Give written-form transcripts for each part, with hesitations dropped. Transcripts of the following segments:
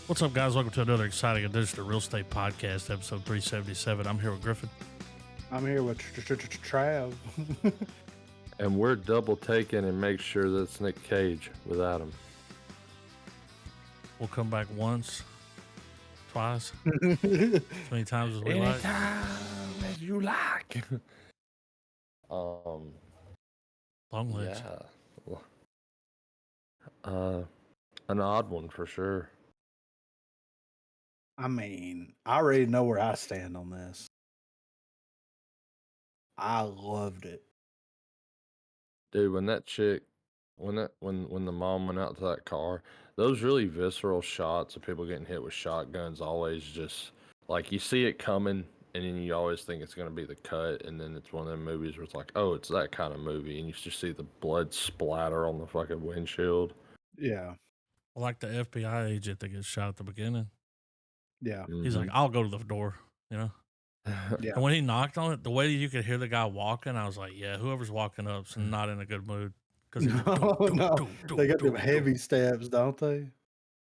What's up, guys? Welcome to another exciting edition of Real Estate Podcast, episode 377. I'm here with Griffin. I'm here with Trav. And we're double taking and make sure that's Nick Cage without him. We'll come back once, twice, as many times as we like. Anytime as you like. Longlegs. Yeah. An odd one for sure. I mean, I already know where I stand on this. I loved it. Dude, when that chick when the mom went out to that car, those really visceral shots of people getting hit with shotguns always just like you see it coming and then you always think it's gonna be the cut, and then it's one of them movies where it's like, oh, it's that kind of movie, and you just see the blood splatter on the fucking windshield. Yeah. Well, like the FBI agent that gets shot at the beginning. Yeah. He's like, I'll go to the door, you know? Yeah. And when he knocked on it, the way you could hear the guy walking, I was like, yeah, whoever's walking up's not in a good mood. Because They got them heavy steps, don't they?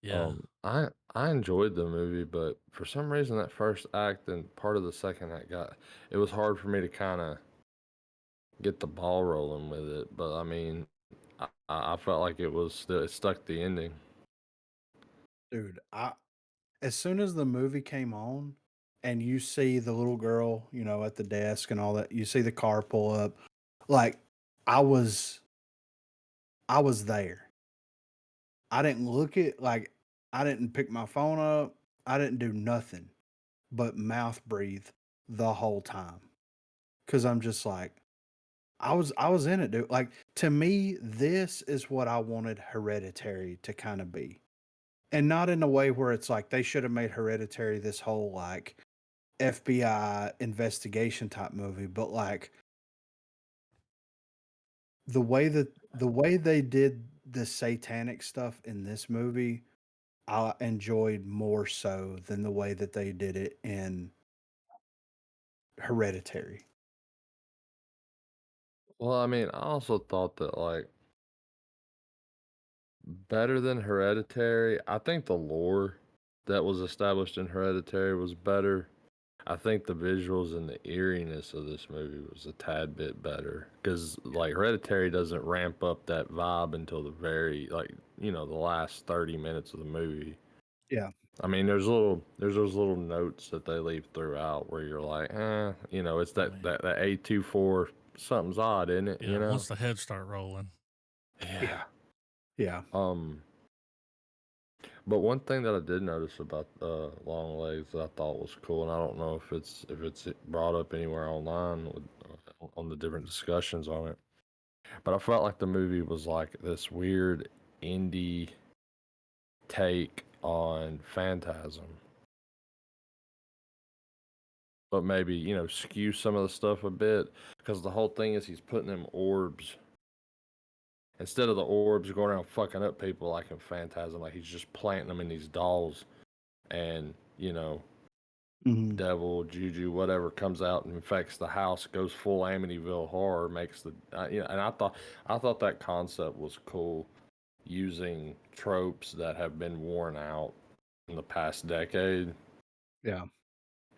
Yeah. I enjoyed the movie, but for some reason that first act and part of the second act it was hard for me to kind of get the ball rolling with it. But I mean, I felt like it stuck the ending. Dude, as soon as the movie came on and you see the little girl, at the desk and all that, you see the car pull up, like I was there. I didn't look at I didn't pick my phone up. I didn't do nothing but mouth breathe the whole time. Cause I'm just like, I was in it, dude. Like, to me, this is what I wanted Hereditary to kind of be. And not in a way where it's like they should have made Hereditary this whole like FBI investigation type movie, but like the way they did the satanic stuff in this movie, I enjoyed more so than the way that they did it in Hereditary. Well, I mean, I also thought that like better than Hereditary, I think the lore that was established in Hereditary was better. I think the visuals and the eeriness of this movie was a tad bit better because, like, Hereditary doesn't ramp up that vibe until the the last 30 minutes of the movie. Yeah. I mean, there's those little notes that they leave throughout where you're like, it's that A24 something's odd, isn't it? Yeah, once the heads start rolling. Yeah. Yeah. But one thing that I did notice about Longlegs that I thought was cool, and I don't know if it's brought up anywhere online on the different discussions on it, but I felt like the movie was like this weird indie take on Phantasm, but maybe skew some of the stuff a bit because the whole thing is he's putting them orbs. Instead of the orbs going around fucking up people like in Phantasm, like he's just planting them in these dolls, and devil, juju, whatever comes out and infects the house, goes full Amityville horror, makes the and I thought that concept was cool, using tropes that have been worn out in the past decade. Yeah.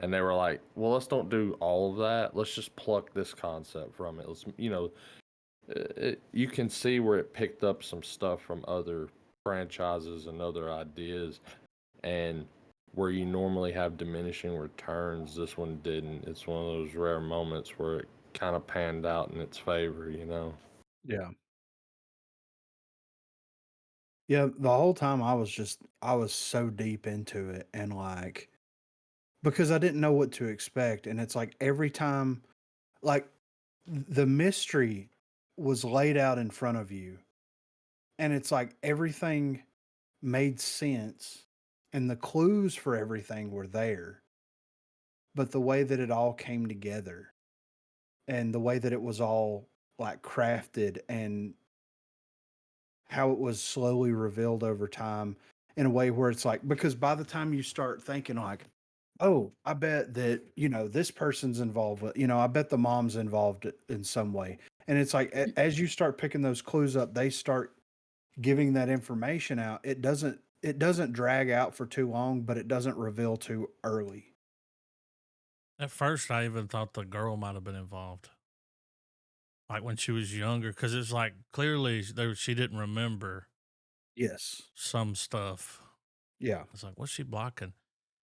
And they were like, well, let's don't do all of that. Let's just pluck this concept from it. Let's you can see where it picked up some stuff from other franchises and other ideas, and where you normally have diminishing returns, this one didn't. It's one of those rare moments where it kind of panned out in its favor, Yeah. Yeah, the whole time I was so deep into it, and like, because I didn't know what to expect, and it's like every time, like, the mystery was laid out in front of you, and it's like everything made sense and the clues for everything were there, but the way that it all came together and the way that it was all like crafted and how it was slowly revealed over time in a way where it's like, because by the time you start thinking like, oh, I bet that, this person's involved with, I bet the mom's involved in some way. And it's like, as you start picking those clues up, they start giving that information out. It doesn't it doesn't drag out for too long, but it doesn't reveal too early. At first, I even thought the girl might have been involved, like when she was younger, because it's like clearly she didn't remember Yes. some stuff. Yeah. It's like, what's she blocking?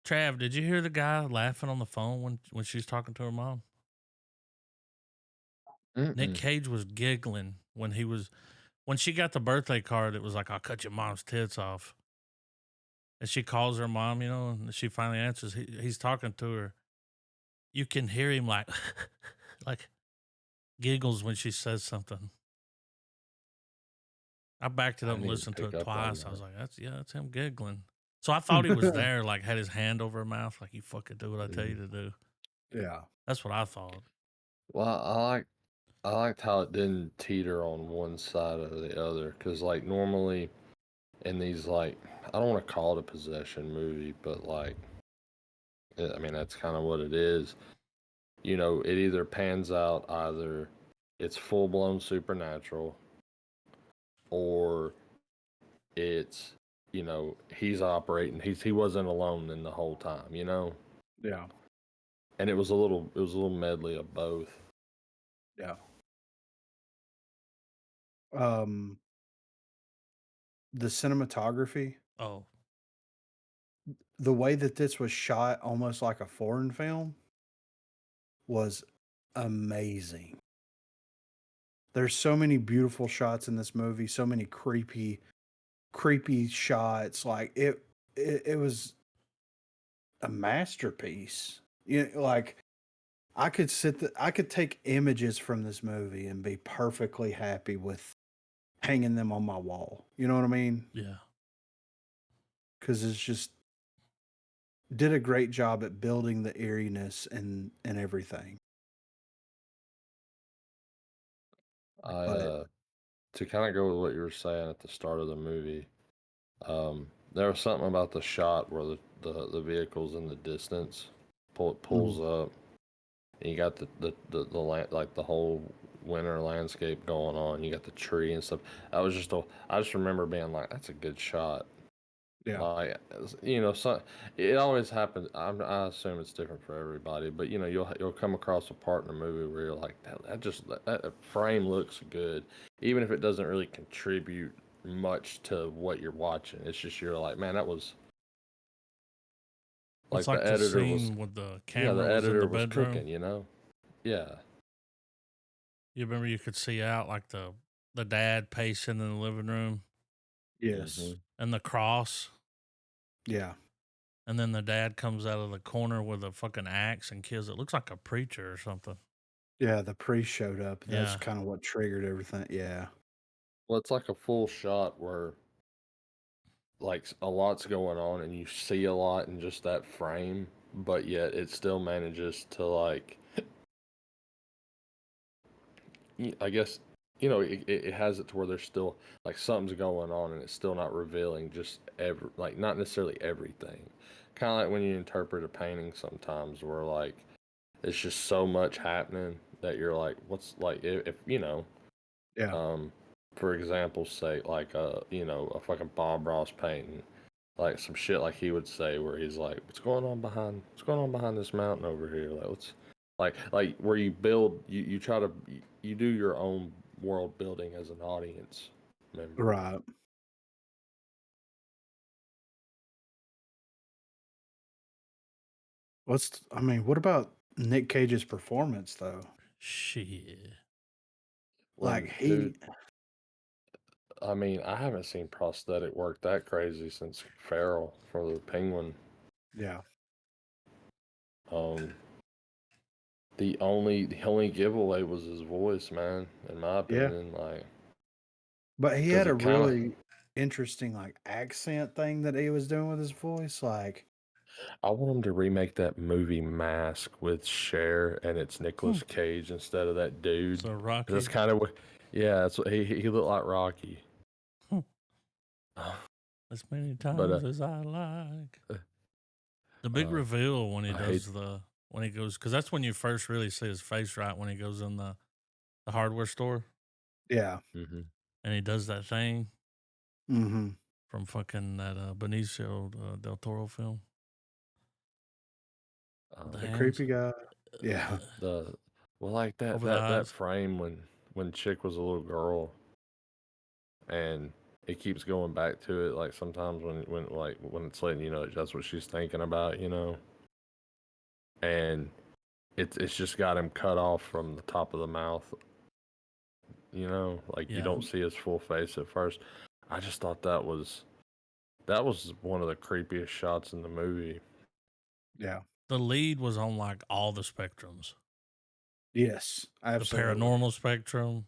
Trav, did you hear the guy laughing on the phone when she's talking to her mom? Nick Mm-mm. Cage was giggling when she got the birthday card. It was like, "I'll cut your mom's tits off," and she calls her mom, and she finally answers. He's talking to her. You can hear him like, like giggles when she says something. I backed it I up and need to listened to pick it up on twice. I was that. like, that's him giggling. So I thought he was there, like had his hand over her mouth, like you fucking do what I tell you Mhm. to do. Yeah. That's what I thought. Well, I liked how it didn't teeter on one side or the other, because like normally in these, like, I don't want to call it a possession movie, but like I mean that's kind of what it is. It either pans out, either it's full blown supernatural, or it's he's operating, he wasn't alone in the whole time. Yeah. And it was a little medley of both. Yeah. Um, the cinematography, Oh, the way that this was shot almost like a foreign film was amazing. There's so many beautiful shots in this movie, so many creepy shots. Like it was a masterpiece. Like I could take images from this movie and be perfectly happy with hanging them on my wall. You know what I mean? yeah. Because it's just did a great job at building the eeriness and everything. I But To kind of go with what you were saying at the start of the movie, there was something about the shot where the vehicle's in the distance, pulls mhm, up, and you got the land, like the whole winter landscape going on. You got the tree and stuff. I just remember being like, that's a good shot. yeah, Like, so it always happens. I assume it's different for everybody, but you'll come across a part in a movie where you're like, that frame looks good, even if it doesn't really contribute much to what you're watching. It's just you're like, man, that was It's like like the scene with the the camera was in the editor was cooking, bedroom. Yeah. You remember you could see out like the dad pacing in the living room yes, Hmm. and the cross, yeah, and then the dad comes out of the corner with a fucking axe and kills it. Looks like a preacher or something. yeah. The priest showed up. That's Yeah. kind of what triggered everything. Yeah, Well, it's like a full shot where like a lot's going on and you see a lot in just that frame, but yet it still manages to like I guess it has it to where there's still like something's going on and it's still not revealing just like not necessarily everything. Kind of like when you interpret a painting sometimes where like it's just so much happening that you're like what's like if yeah, um for example's sake like a fucking Bob Ross painting, like some shit like he would say where he's like what's going on behind this mountain over here, like what's like where you build you try to you do your own world building as an audience member. right. I mean, what about Nick Cage's performance though? Shit. Like When dude, he, I mean, I haven't seen prosthetic work that crazy since Farrell for the Penguin. yeah, um the only giveaway was his voice, man, in my yeah. opinion, like But he because had a it kind of really interesting like accent thing that he was doing with his voice. Like, I want him to remake that movie Mask with Cher and it's Hmm. Nicolas Cage instead of that dude. So 'Cause that's Rocky. kind of what, yeah, that's what he looked like Rocky. Hmm. As many But times as I like. uh, The big uh, reveal when he I hate. does when he goes, because that's when you first really see his face, right? When he goes in the hardware store yeah, Hmm. and he does that thing. mm-hmm. from fucking that Benicio del Toro film. The The hands. creepy guy. Yeah. Like that Over the eyes. frame when Chick was a little girl, and it keeps going back to it. Like sometimes when it's letting you know that's what she's thinking about, you know, and it's just got him cut off from the top of the mouth, you know, like you Yeah. don't see his full face at first. I just thought that was one of the creepiest shots in the movie. Yeah. The lead was on like all the spectrums. Yes. Absolutely. The paranormal spectrum.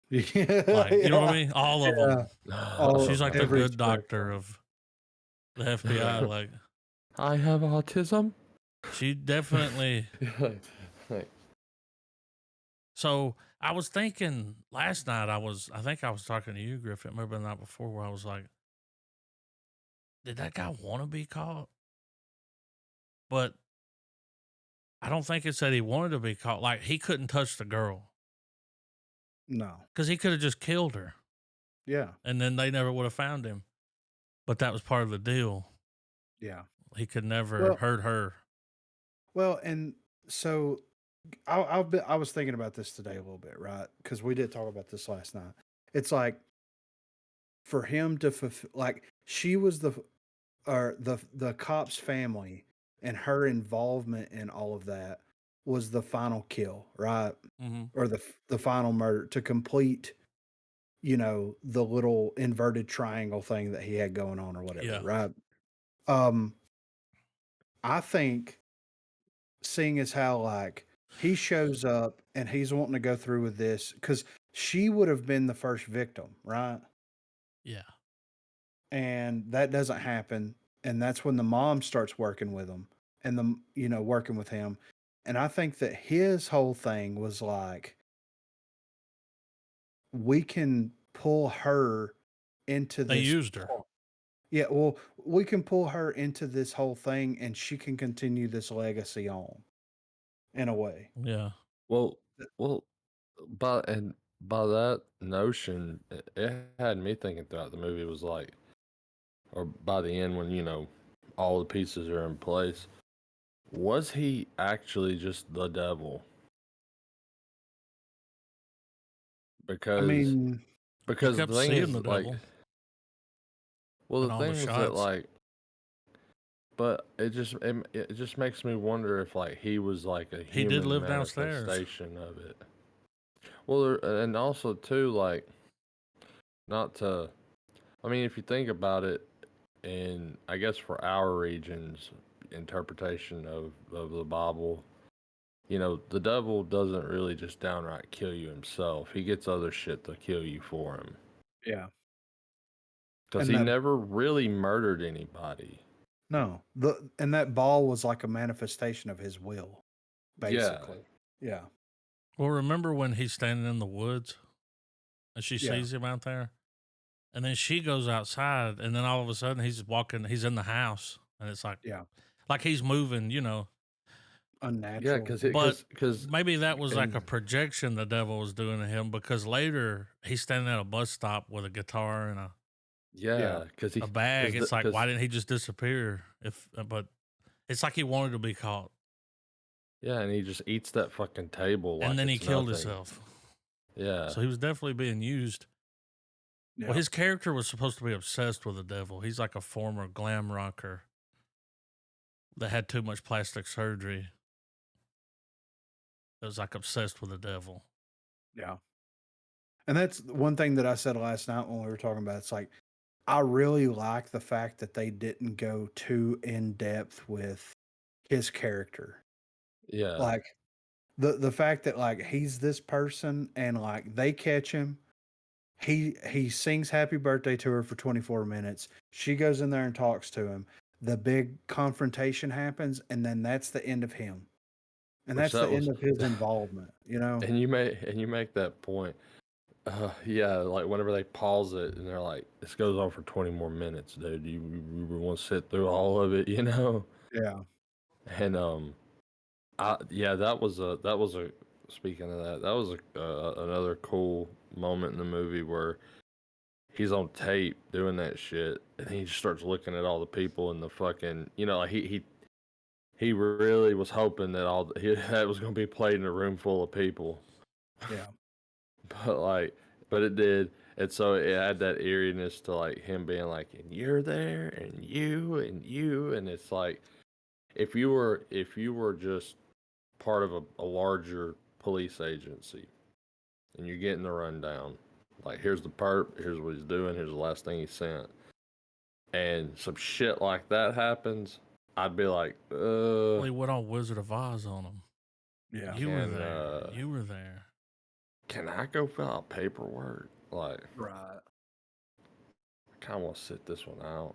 Yeah. Like, you know what I yeah. mean? All of Yeah. them. All She's like the every good doctor spectrum. of the FBI. Like, I have autism. she definitely. Like, So I was thinking last night, I think I was talking to you, Griffin, maybe the night before, where I was like, did that guy want to be caught? But I don't think it said he wanted to be caught. Like, he couldn't touch the girl No. because he could have just killed her Yeah. and then they never would have found him. But that was part of the deal. Yeah. He could never Well, hurt her. well, and so I was thinking about this today a little bit, right? Because we did talk about this last night. It's like for him to fulfill, like she was the cop's family, and her involvement in all of that was the final kill, right? Mm-hmm. Or the final murder to complete, you know, the little inverted triangle thing that he had going on or whatever, Yeah. right? Um, I think seeing as how like he shows up and he's wanting to go through with this because she would have been the first victim, right? Yeah. And that doesn't happen. And that's when the mom starts working with him and working with him. And I think that his whole thing was like, we can pull her into They this. used her. Yeah, well, we can pull her into this whole thing and she can continue this legacy on in a way. Yeah. well, by that notion, it had me thinking throughout the movie was like, or by the end when you know all the pieces are in place, was he actually just the devil? I Because mean, He the kept thing seeing is the like, devil well, in the all the thing was that shots. like, but it just makes me wonder if like he was like a He did human live downstairs. manifestation of it. Well, and also too like, not to, I mean, if you think about it, and I guess for our region's interpretation of the Bible, you know, the devil doesn't really just downright kill you himself. He gets other shit to kill you for him. yeah. Because And he that never really murdered anybody. no, and that ball was like a manifestation of his will, Yeah. basically. Yeah. Well, remember when he's standing in the woods and she Yeah. sees him out there? And then she goes outside, and then all of a sudden he's in the house, and it's like Yeah. he's moving, you know. Yeah, Unnatural. because Maybe that was like a and projection the devil was doing to him, because later he's standing at a bus stop with a guitar and yeah, because a bag. It's like, why because didn't he just disappear? But it's like he wanted to be caught, yeah, and he just eats that fucking table like and then he it's killed nothing. himself. Yeah, So he was definitely being used. Yeah. Well, his character was supposed to be obsessed with the devil. He's like a former glam rocker that had too much plastic surgery. That was like obsessed with the devil. Yeah. And that's one thing that I said last night when we were talking about. It's like I really like the fact that they didn't go too in depth with his character. yeah. Like the fact that like he's this person and like they catch him. He sings happy birthday to her for 24 minutes. She goes in there and talks to him. The big confrontation happens, and then that's the end of him. And Which that's the that end was, of his involvement, you know? and you make that point. Yeah, like whenever they pause it and they're like, "This goes on for 20 more minutes, dude. You want to sit through all of it, you know?" Yeah. And yeah, that was a speaking of that, that was another cool moment in the movie where he's on tape doing that shit, and he just starts looking at all the people in the fucking, like he really was hoping that that was going to be played in a room full of people, Yeah. but but it did, and so it had that eeriness to like him being like, and you're there, and you, and it's like if you were just part of a larger police agency, and you're getting the rundown, like here's the perp, here's what he's doing, here's the last thing he sent, and some shit like that happens, I'd be like, Well, he went on Wizard of Oz on him. Yeah. You were there. You were there. can I go fill out paperwork? Like, Right. I kind of want to sit this one out.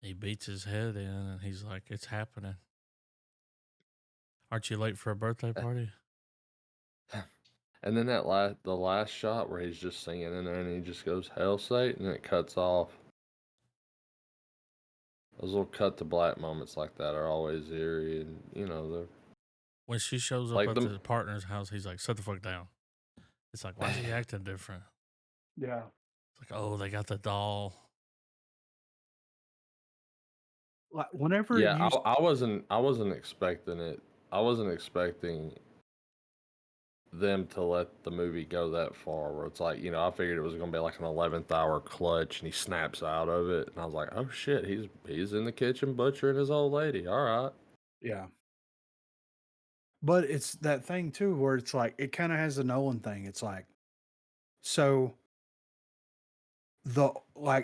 He beats his head in, and he's like, "It's happening. Aren't you late for a birthday party?" And then the last shot where he's just singing in there, and he just goes, "Hell Satan," and it cuts off. Those little cut to black moments like that are always eerie, and they're When she shows up like at the partner's house, he's like, "Sit the fuck down." It's like, why is he acting different? Yeah. It's like, oh, they got the doll. Like whenever Yeah, you I wasn't expecting it. I wasn't expecting them to let the movie go that far where it's like, I figured it was going to be like an 11th hour clutch and he snaps out of it, and I was like, "Oh shit, he's in the kitchen butchering his old lady. All right." Yeah. But it's that thing too where it's like it kind of has the Nolan thing. It's like so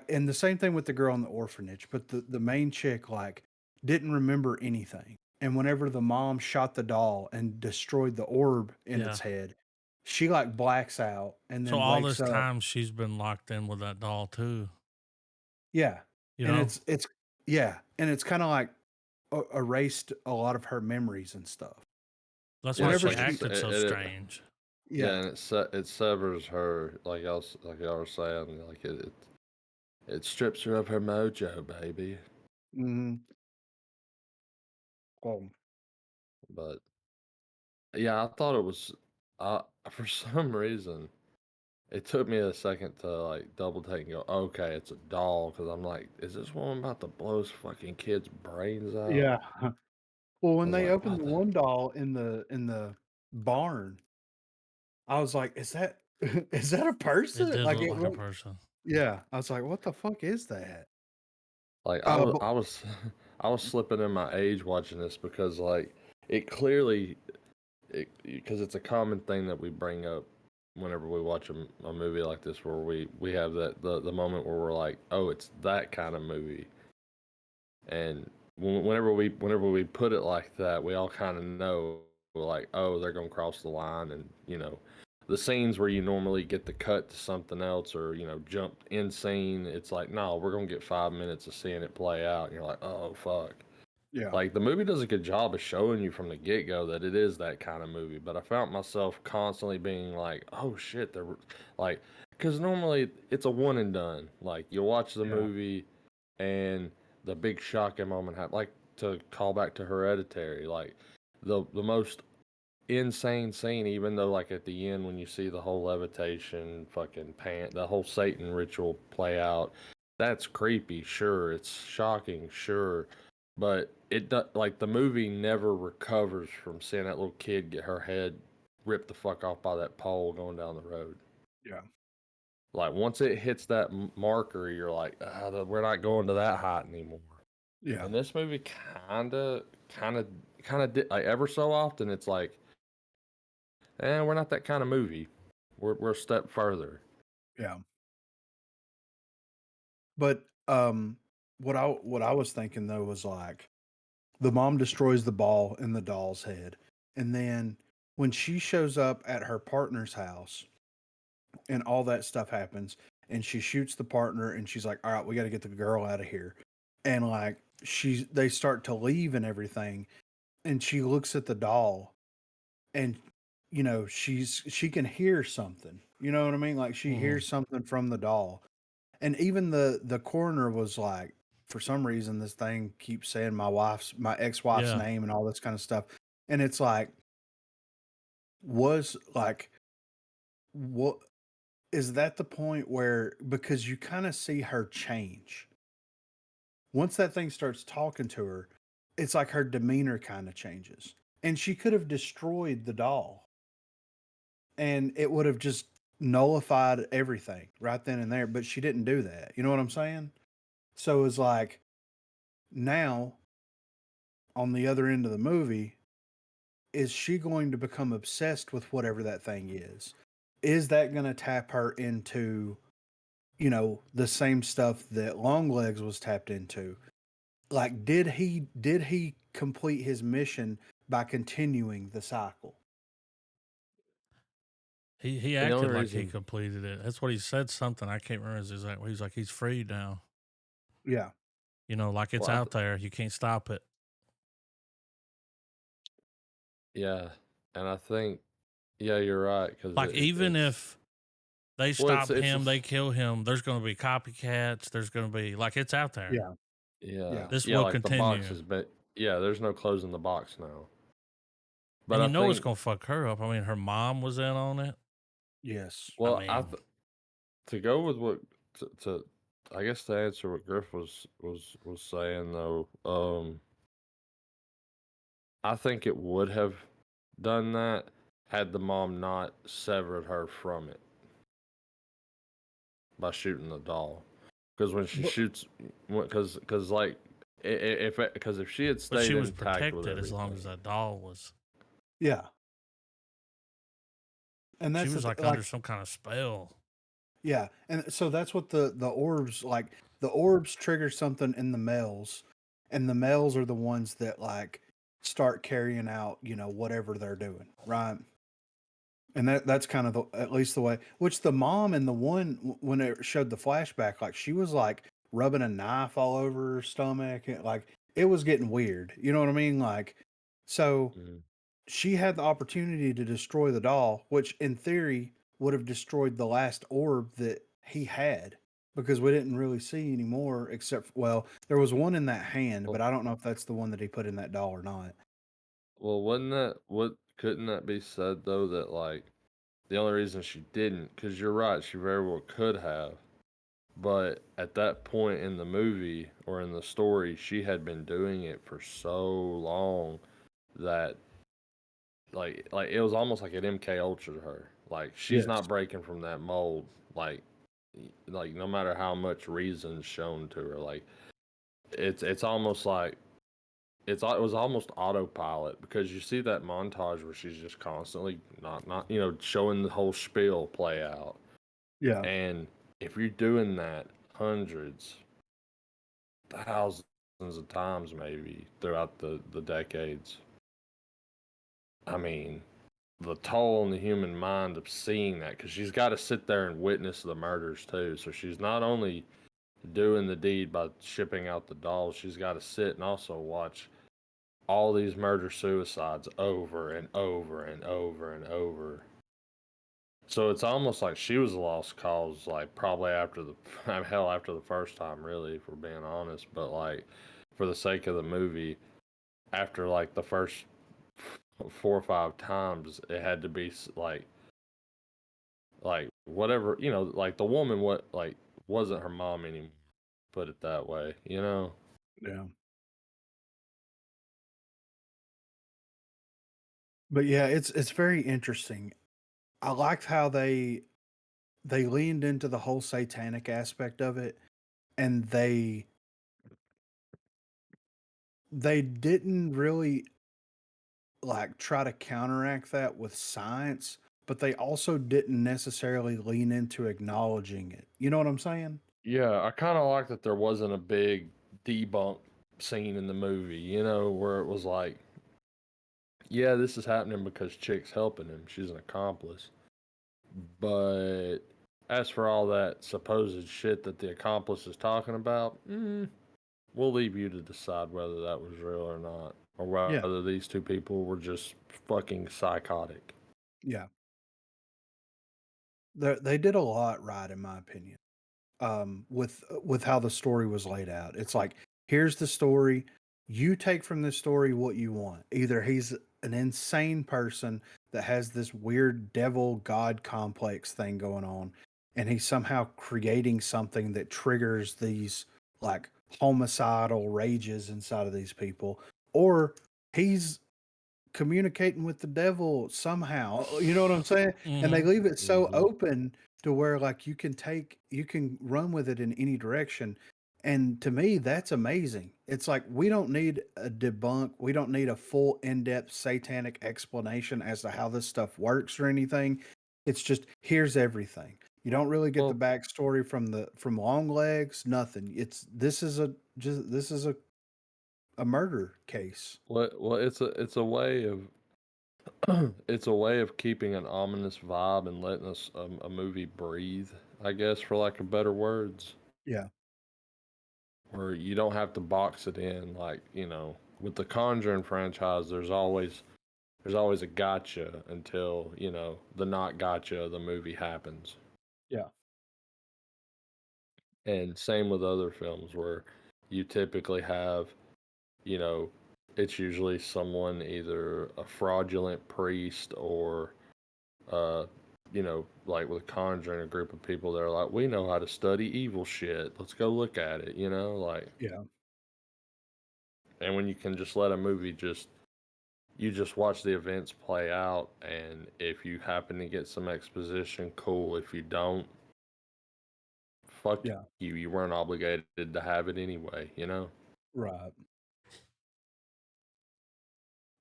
and the same thing with the girl in the orphanage, but the main chick like didn't remember anything. And whenever the mom shot the doll and destroyed the orb in its head, she like blacks out and So then all wakes this up. time she's been locked in with that doll too. Yeah. You And know? it's yeah, and it's kind of like erased a lot of her memories and stuff. That's Yeah, why it's Whenever she like she acted so strange. yeah, yeah. and it severs her, like y'all were saying, like it strips her of her mojo, baby. Mhm. Well, But yeah, I thought it was, for some reason, it took me a second to like double take and go, okay, it's a doll, because I'm like, is this woman about to blow this fucking kid's brains out? yeah. Well, I when was they like, opened what the the? one doll in the barn, I was like, "Is that is that a It person?" did Like look it like a looked person. yeah. I was like, "What the fuck is that?" Like But I was, I was slipping in my age watching this because like it clearly, because it's a common thing that we bring up whenever we watch a movie like this, where we have the moment where we're like, oh, it's that kind of movie. And whenever we put it like that, we all kind of know, like, oh, they're gonna cross the line, and the scenes where you normally get the cut to something else, or jump in scene, it's like, no, we're gonna get 5 minutes of seeing it play out, and you're like, oh fuck. yeah. Like, the movie does a good job of showing you from the get go that it is that kind of movie, but I found myself constantly being like, oh shit, they're like, because normally it's a one and done. Like, you watch the Yeah. movie and the big shocking moment happened. Like, to call back to Hereditary, like the most insane scene, even though like at the end when you see the whole levitation, fucking the whole Satan ritual play out, that's creepy, sure. It's shocking, sure. But like the movie never recovers from seeing that little kid get her head ripped the fuck off by that pole going down the road. Yeah. Like once it hits that marker, you're like, we're not going to that height anymore. Yeah. And this movie kind of did, like ever so often, it's like, we're not that kind of movie. We're a step further. Yeah. But what I was thinking though was like the mom destroys the ball in the doll's head. And then when she shows up at her partner's house and all that stuff happens and she shoots the partner and she's like, "All right, we got to get the girl out of here." And like they start to leave and everything and she looks at the doll and she can hear something. You know what I mean? Like she Mhm. hears something from the doll. And even the coroner was like, for some reason, this thing keeps saying my ex-wife's Yeah. name and all this kind of stuff. And it's like, was like, what is that the point where, because you kind of see her change once that thing starts talking to her, it's like her demeanor kind of changes. And she could have destroyed the doll and it would have just nullified everything right then and there, but she didn't do that. You know what I'm saying? So it's like now on the other end of the movie, is she going to become obsessed with whatever that thing is? Is that going to tap her into, the same stuff that Longlegs was tapped into? Like, did he complete his mission by continuing the cycle? He And the only acted like he reason, completed it. That's what he said. Something I can't remember. He's like he's free now. Yeah. Like it's well, out there. You can't stop it. yeah, and I think, yeah, you're right because Like even it's if they well, stop it's him, just they kill him. There's going to be copycats. There's going to be like it's out there. Yeah. yeah, Yeah. This yeah, will like the box continue, has been, yeah. There's no closing the box now, but and I it's think, going to fuck her up. I mean, her mom was in on it. Yes. I well, mean, to go with what to I guess to answer what Griff was saying though, I think it would have done that had the mom not severed her from it by shooting the doll. Because when she But shoots, because like if she had but she stayed was intact with protected as long as everything, that doll was. yeah, and She that's was like under like, some kind of spell. yeah, and so that's what the orbs, like, the orbs trigger something in the males, and the males are the ones that like start carrying out, whatever they're doing, right? And that's kind of at least the way. Which the mom and the one when it showed the flashback, like she was like rubbing a knife all over her stomach, and like it was getting weird. You know what I mean? Like, so mm, she had the opportunity to destroy the doll, which in theory would have destroyed the last orb that he had, because we didn't really see any more except well, there was one in that hand, but well, I don't know if that's the one that he put in that doll or not. well, wouldn't that what couldn't that be said though that like the only reason she didn't, because you're right, she very well could have. But at that point in the movie or in the story, she had been doing it for so long that like it was almost like an MK Ultra to her. Like she's Yes. not breaking from that mold. Like like no matter how much reason's shown to her, like it's almost like it was almost autopilot because you see that montage where she's just constantly not showing the whole spiel play out. Yeah. And if you're doing that hundreds, thousands of times maybe throughout the decades, I mean, the toll on the human mind of seeing that, because she's got to sit there and witness the murders too. So she's not only doing the deed by shipping out the dolls, she's got to sit and also watch all these murder suicides over and over and over and over. So it's almost like she was a lost cause, like probably after the hell after the first time, really, if we're being honest. But like for the sake of the movie, after like the first 4 or 5 times, it had to be like whatever like the woman like wasn't her mom anymore. Put it that way. Yeah. But yeah, it's very interesting. I liked how they leaned into the whole satanic aspect of it, and they didn't really like try to counteract that with science, but they also didn't necessarily lean into acknowledging it. You know what I'm saying? Yeah, I kind of like that there wasn't a big debunk scene in the movie, where it was like, yeah, this is happening because Chick's helping him. She's an accomplice. But as for all that supposed shit that the accomplice is talking about, we'll leave you to decide whether that was real or not, or Yeah. whether these two people were just fucking psychotic. Yeah. They did a lot right in my opinion. With how the story was laid out. It's like, here's the story. You take from this story what you want. Either he's an insane person that has this weird devil god complex thing going on, and he's somehow creating something that triggers these like homicidal rages inside of these people, or he's communicating with the devil somehow. You know what I'm saying? And they Mhm. leave it so Mhm. open to where like you can run with it in any direction. And to me, that's amazing. It's like we don't need a debunk, we don't need a full in-depth satanic explanation as to how this stuff works or anything. It's just here's everything. You don't really get the Well, backstory from Longlegs, nothing. It's this is a murder case. it's a way of it's a way of keeping an ominous vibe and letting us a movie breathe, I guess, for lack of better words, Yeah. where you don't have to box it in like with the Conjuring franchise. There's always a gotcha until the not gotcha of the movie happens, Yeah. and same with other films where you typically have you know, it's usually someone either a fraudulent priest or, uh, like with Conjuring, a group of people that are like, we know how to study evil shit. Let's go look at it, like, Yeah. and when you can just let a movie you just watch the events play out, and if you happen to get some exposition, cool. If you don't, fuck Yeah. you. You weren't obligated to have it anyway. Right.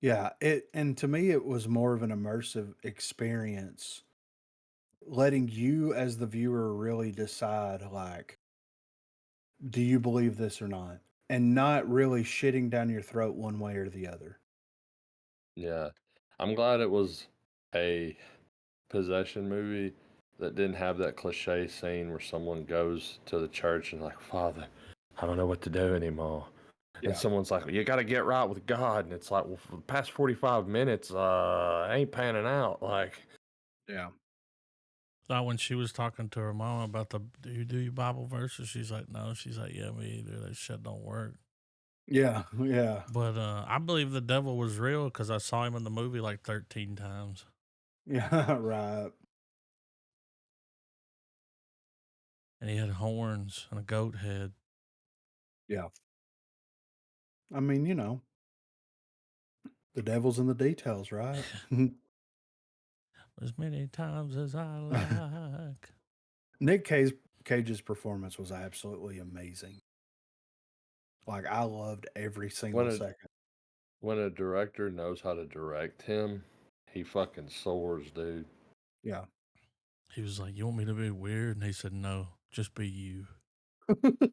Yeah, and to me it was more of an immersive experience, letting you as the viewer really decide like, do you believe this or not? And not really shitting down your throat one way or the other. Yeah. I'm glad it was a possession movie that didn't have that cliche scene where someone goes to the church and like, Father, I don't know what to do anymore. And Yeah. someone's like, you got to get right with God. And it's like, well, for the past 45 minutes, ain't panning out. Like, Yeah. Thought when she was talking to her mom about do you do your Bible verses? She's like, no. She's like, yeah, me either. That shit don't work. Yeah. Yeah. But I believe the devil was real because I saw him in the movie like 13 times. Yeah. Right. And he had horns and a goat head. Yeah. I mean, the devil's in the details, right? As many times as I like. Nick Cage's performance was absolutely amazing. Like I loved every when single a, second. when a director knows how to direct him, he fucking soars, dude. Yeah. He was like, you want me to be weird? And he said, no, just be you. So,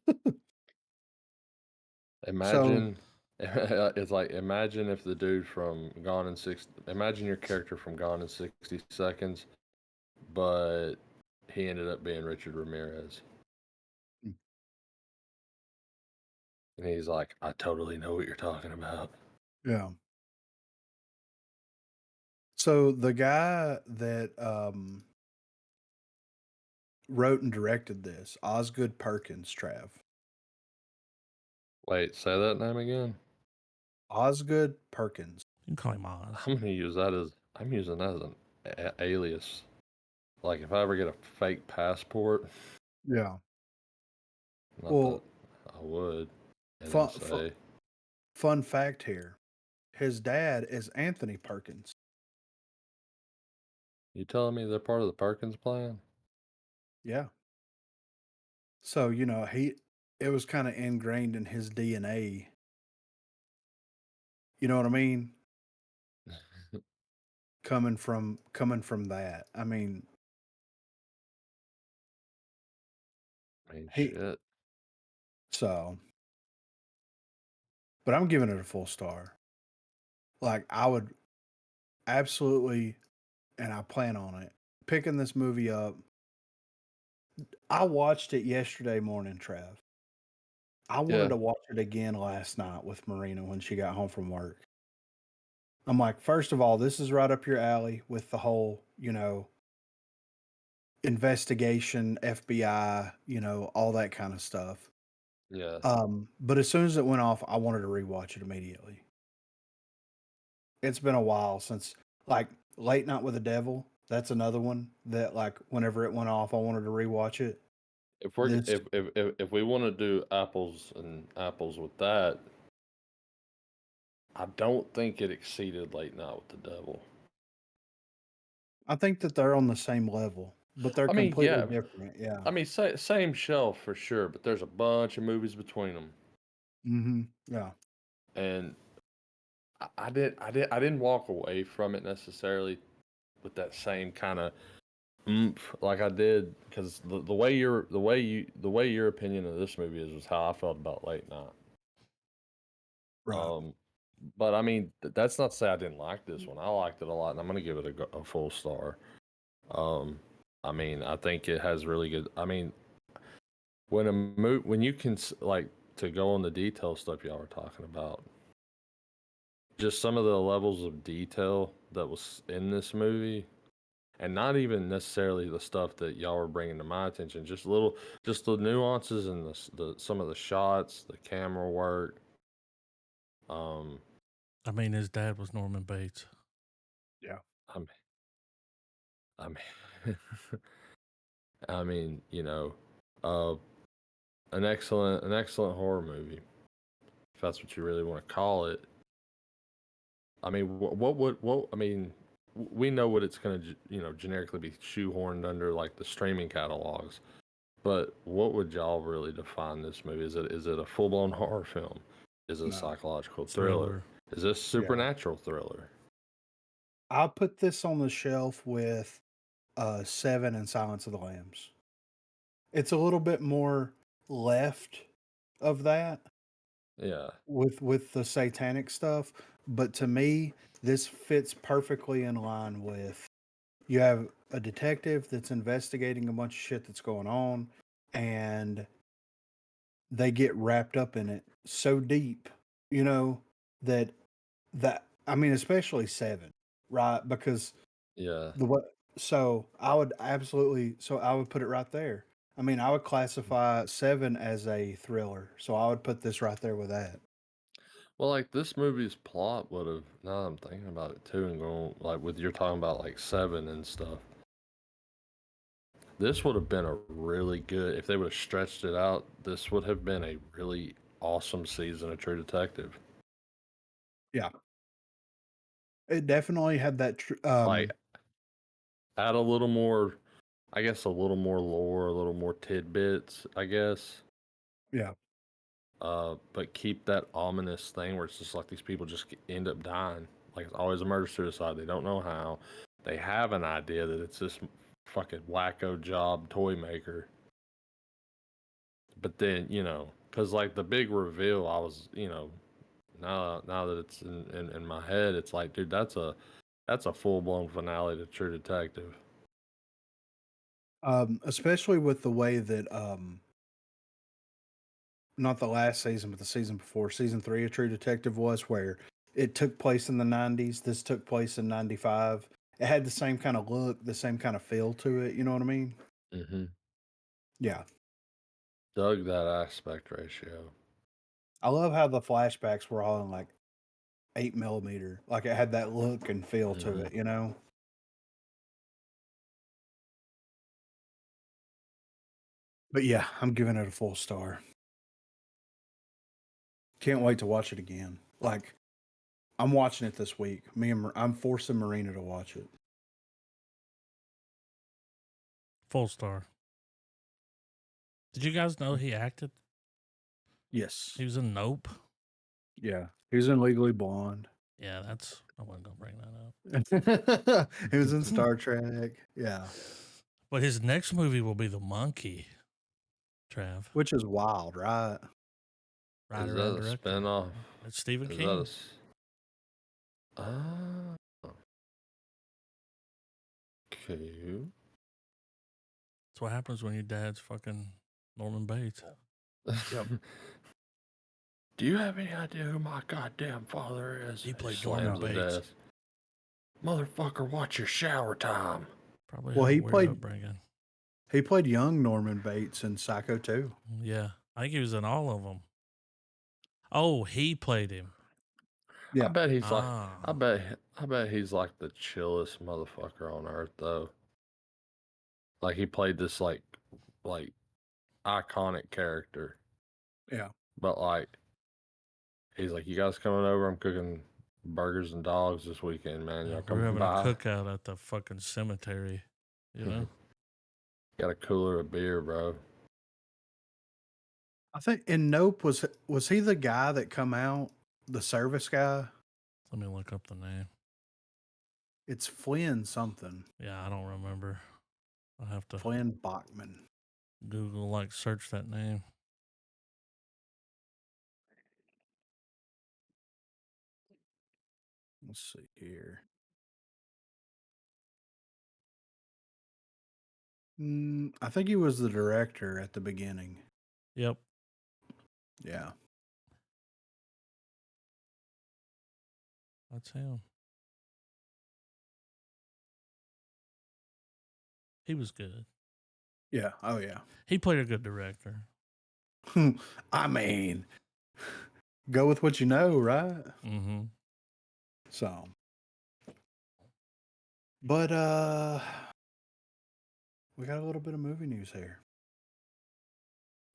Imagine, it's like, imagine if the dude from Gone in 60, imagine your character from Gone in 60 Seconds, but he ended up being Richard Ramirez. mm, And he's like, I totally know what you're talking about. yeah. So the guy that wrote and directed this, Osgood Perkins, Trav. Wait, say that name again? Osgood Perkins. You can call him Oz. I'm using that as an alias. Like if I ever get a fake passport, Yeah. not that Well, I would, fun, fun, NSA. fun fact here. His dad is Anthony Perkins. You telling me they're part of the Perkins plan? Yeah. So, it was kind of ingrained in his DNA. You know what I mean? Coming from that. I mean, I mean, he shit. so, but I'm giving it a full star. Like I would absolutely, and I plan on it, picking this movie up. I watched it yesterday morning, Trav. I wanted Yeah, to watch it again last night with Marina when she got home from work. I'm like, first of all, this is right up your alley with the whole, investigation, FBI, all that kind of stuff. yes. But as soon as it went off, I wanted to rewatch it immediately. It's been a while since, like, Late Night with the Devil. That's another one that, like, whenever it went off, I wanted to rewatch it. If we're This, if we want to do apples and apples with that, I don't think it exceeded Late Night with the Devil. I think that they're on the same level, but they're I mean, completely yeah, different. Yeah. I mean, same shelf for sure, but there's a bunch of movies between them, Yeah. and I didn't walk away from it necessarily with that same kind of oomph like I did because the way your opinion of this movie is was how I felt about Late Night. Right. But I mean that's not to say I didn't like this one. I liked it a lot, and I'm gonna give it a full star. Um, I mean I think it has really good. I mean when you can like to go on the detail stuff y'all were talking about, just some of the levels of detail that was in this movie and not even necessarily the stuff that y'all were bringing to my attention, just the nuances and the some of the shots, the camera work. I mean, his dad was Norman Bates. Yeah. I mean, I mean, I mean, uh, an excellent horror movie, if that's what you really want to call it. I mean, what I mean, we know what it's going to, generically be shoehorned under like the streaming catalogs. But what would y'all really define this movie? Is it a full blown horror film? Is it a No. psychological thriller? Thriller. Is this Yeah. supernatural thriller? I'll put this on the shelf with Seven and Silence of the Lambs. It's a little bit more left of that Yeah, with the satanic stuff, but to me, this fits perfectly in line with you have a detective that's investigating a bunch of shit that's going on, and they get wrapped up in it so deep, you know, that I mean, especially Seven, right? Because yeah. the what so I would absolutely so I would put it right there. I mean, I would classify Seven as a thriller, so I would put this right there with that. Well, like this movie's plot would have. Now that I'm thinking about it too, and going like with you're talking about like Seven and stuff. This would have been a really good if they would have stretched it out. This would have been a really awesome season of True Detective. Yeah, it definitely had that. Like add a little more, I guess, a little more lore, a little more tidbits, I guess. Yeah, But keep that ominous thing where it's just like these people just end up dying. Like it's always a murder suicide. They don't know how. They have an idea that it's this fucking wacko job toy maker. But then, because like the big reveal, I was, now that it's in my head, it's like, dude, that's a full blown finale to True Detective. especially with the way that not the last season, but the season before, season 3 of True Detective was, where it took place in the 90s. This took place in 95. It had the same kind of look, the same kind of feel to it. You know what I mean? Mm-hmm. Yeah. Dug that aspect ratio. I love how the flashbacks were all in like 8 millimeter. Like it had that look and feel to Mm-hmm. it, you know? But yeah, I'm giving it a full star. Can't wait to watch it again. Like, I'm watching it this week. I'm forcing Marina to watch it. Full star. Did you guys know he acted? Yes. He was in Nope. Yeah. He was in Legally Blonde. Yeah, I wasn't gonna bring that up. He was in Star Trek. Yeah. But his next movie will be The Monkey. Trav, Which is wild, right? Is writer that and a director. spinoff? It's Stephen Is King. Ah, okay. That's what happens when your dad's fucking Norman Bates. Yep. Do you have any idea who my goddamn father is? He played Slams Norman the Bates. desk. Motherfucker, watch your shower time. Probably Well, had a he weird played upbringing. he played young Norman Bates in Psycho 2. Yeah, I think he was in all of them. Oh, he played him. I Yeah. bet he's like, Ah, I I bet he's like the chillest motherfucker on earth, though. Like he played this like iconic character, Yeah. but like he's like, "You guys coming over? I'm cooking burgers and dogs this weekend, man. Yeah, Y'all we're coming having a by?" cookout at the fucking cemetery. You know? Got a cooler of beer, bro. I think in Nope was he the guy that come out, the service guy? Let me look up the name. It's Flynn something. Yeah, I don't remember. I'll have to Flynn Bachman. Google, like, search that name. Let's see here. I think he was the director at the beginning. Yep. Yeah. That's him. He was good. Yeah. Oh yeah. He played a good director. I mean, go with what you know, right? Mm-hmm. So, but we got a little bit of movie news here.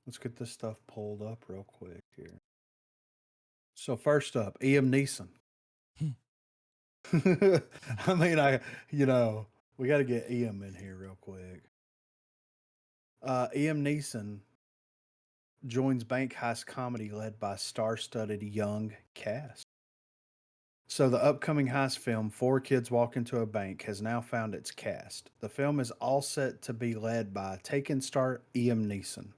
Let's get this stuff pulled up real quick here. So first up, Liam Neeson. I mean, we got to get Liam in here real quick. Liam Neeson joins bank heist comedy led by star-studded young cast. So the upcoming heist film, Four Kids Walk Into a Bank, has now found its cast. The film is all set to be led by Taken star Liam Neeson,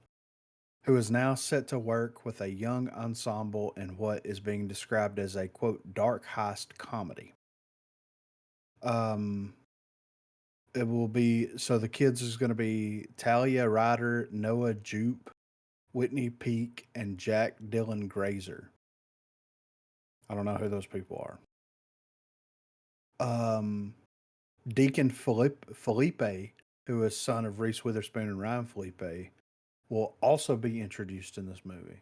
who is now set to work with a young ensemble in what is being described as a quote dark heist comedy. It will be so the kids is going to be Talia Ryder, Noah Jupe, Whitney Peak, and Jack Dylan Grazer. I don't know who those people are. Deacon Felipe, who is son of Reese Witherspoon and Ryan Felipe, will also be introduced in this movie.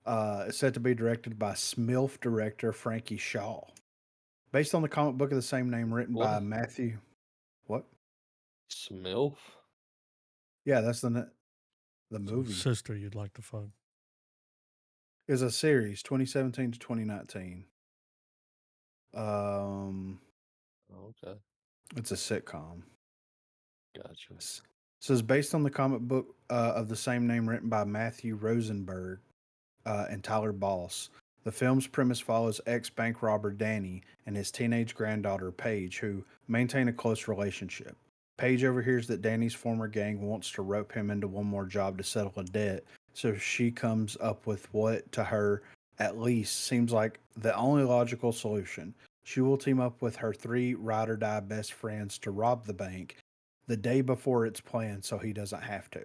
It's set to be directed by Smilf director Frankie Shaw, based on the comic book of the same name written by What? Matthew. What? Smilf? Yeah, that's the So movie. sister you'd like to fuck. Is a series 2017 to 2019. Um, Okay, it's a sitcom. gotcha. So it's based on the comic book of the same name written by Matthew Rosenberg and Tyler Boss. The film's premise follows ex-bank robber Danny and his teenage granddaughter Paige, who maintain a close relationship. Paige overhears that Danny's former gang wants to rope him into one more job to settle a debt, so she comes up with what, to her at least, seems like the only logical solution. She will team up with her three ride or die best friends to rob the bank the day before it's planned so he doesn't have to.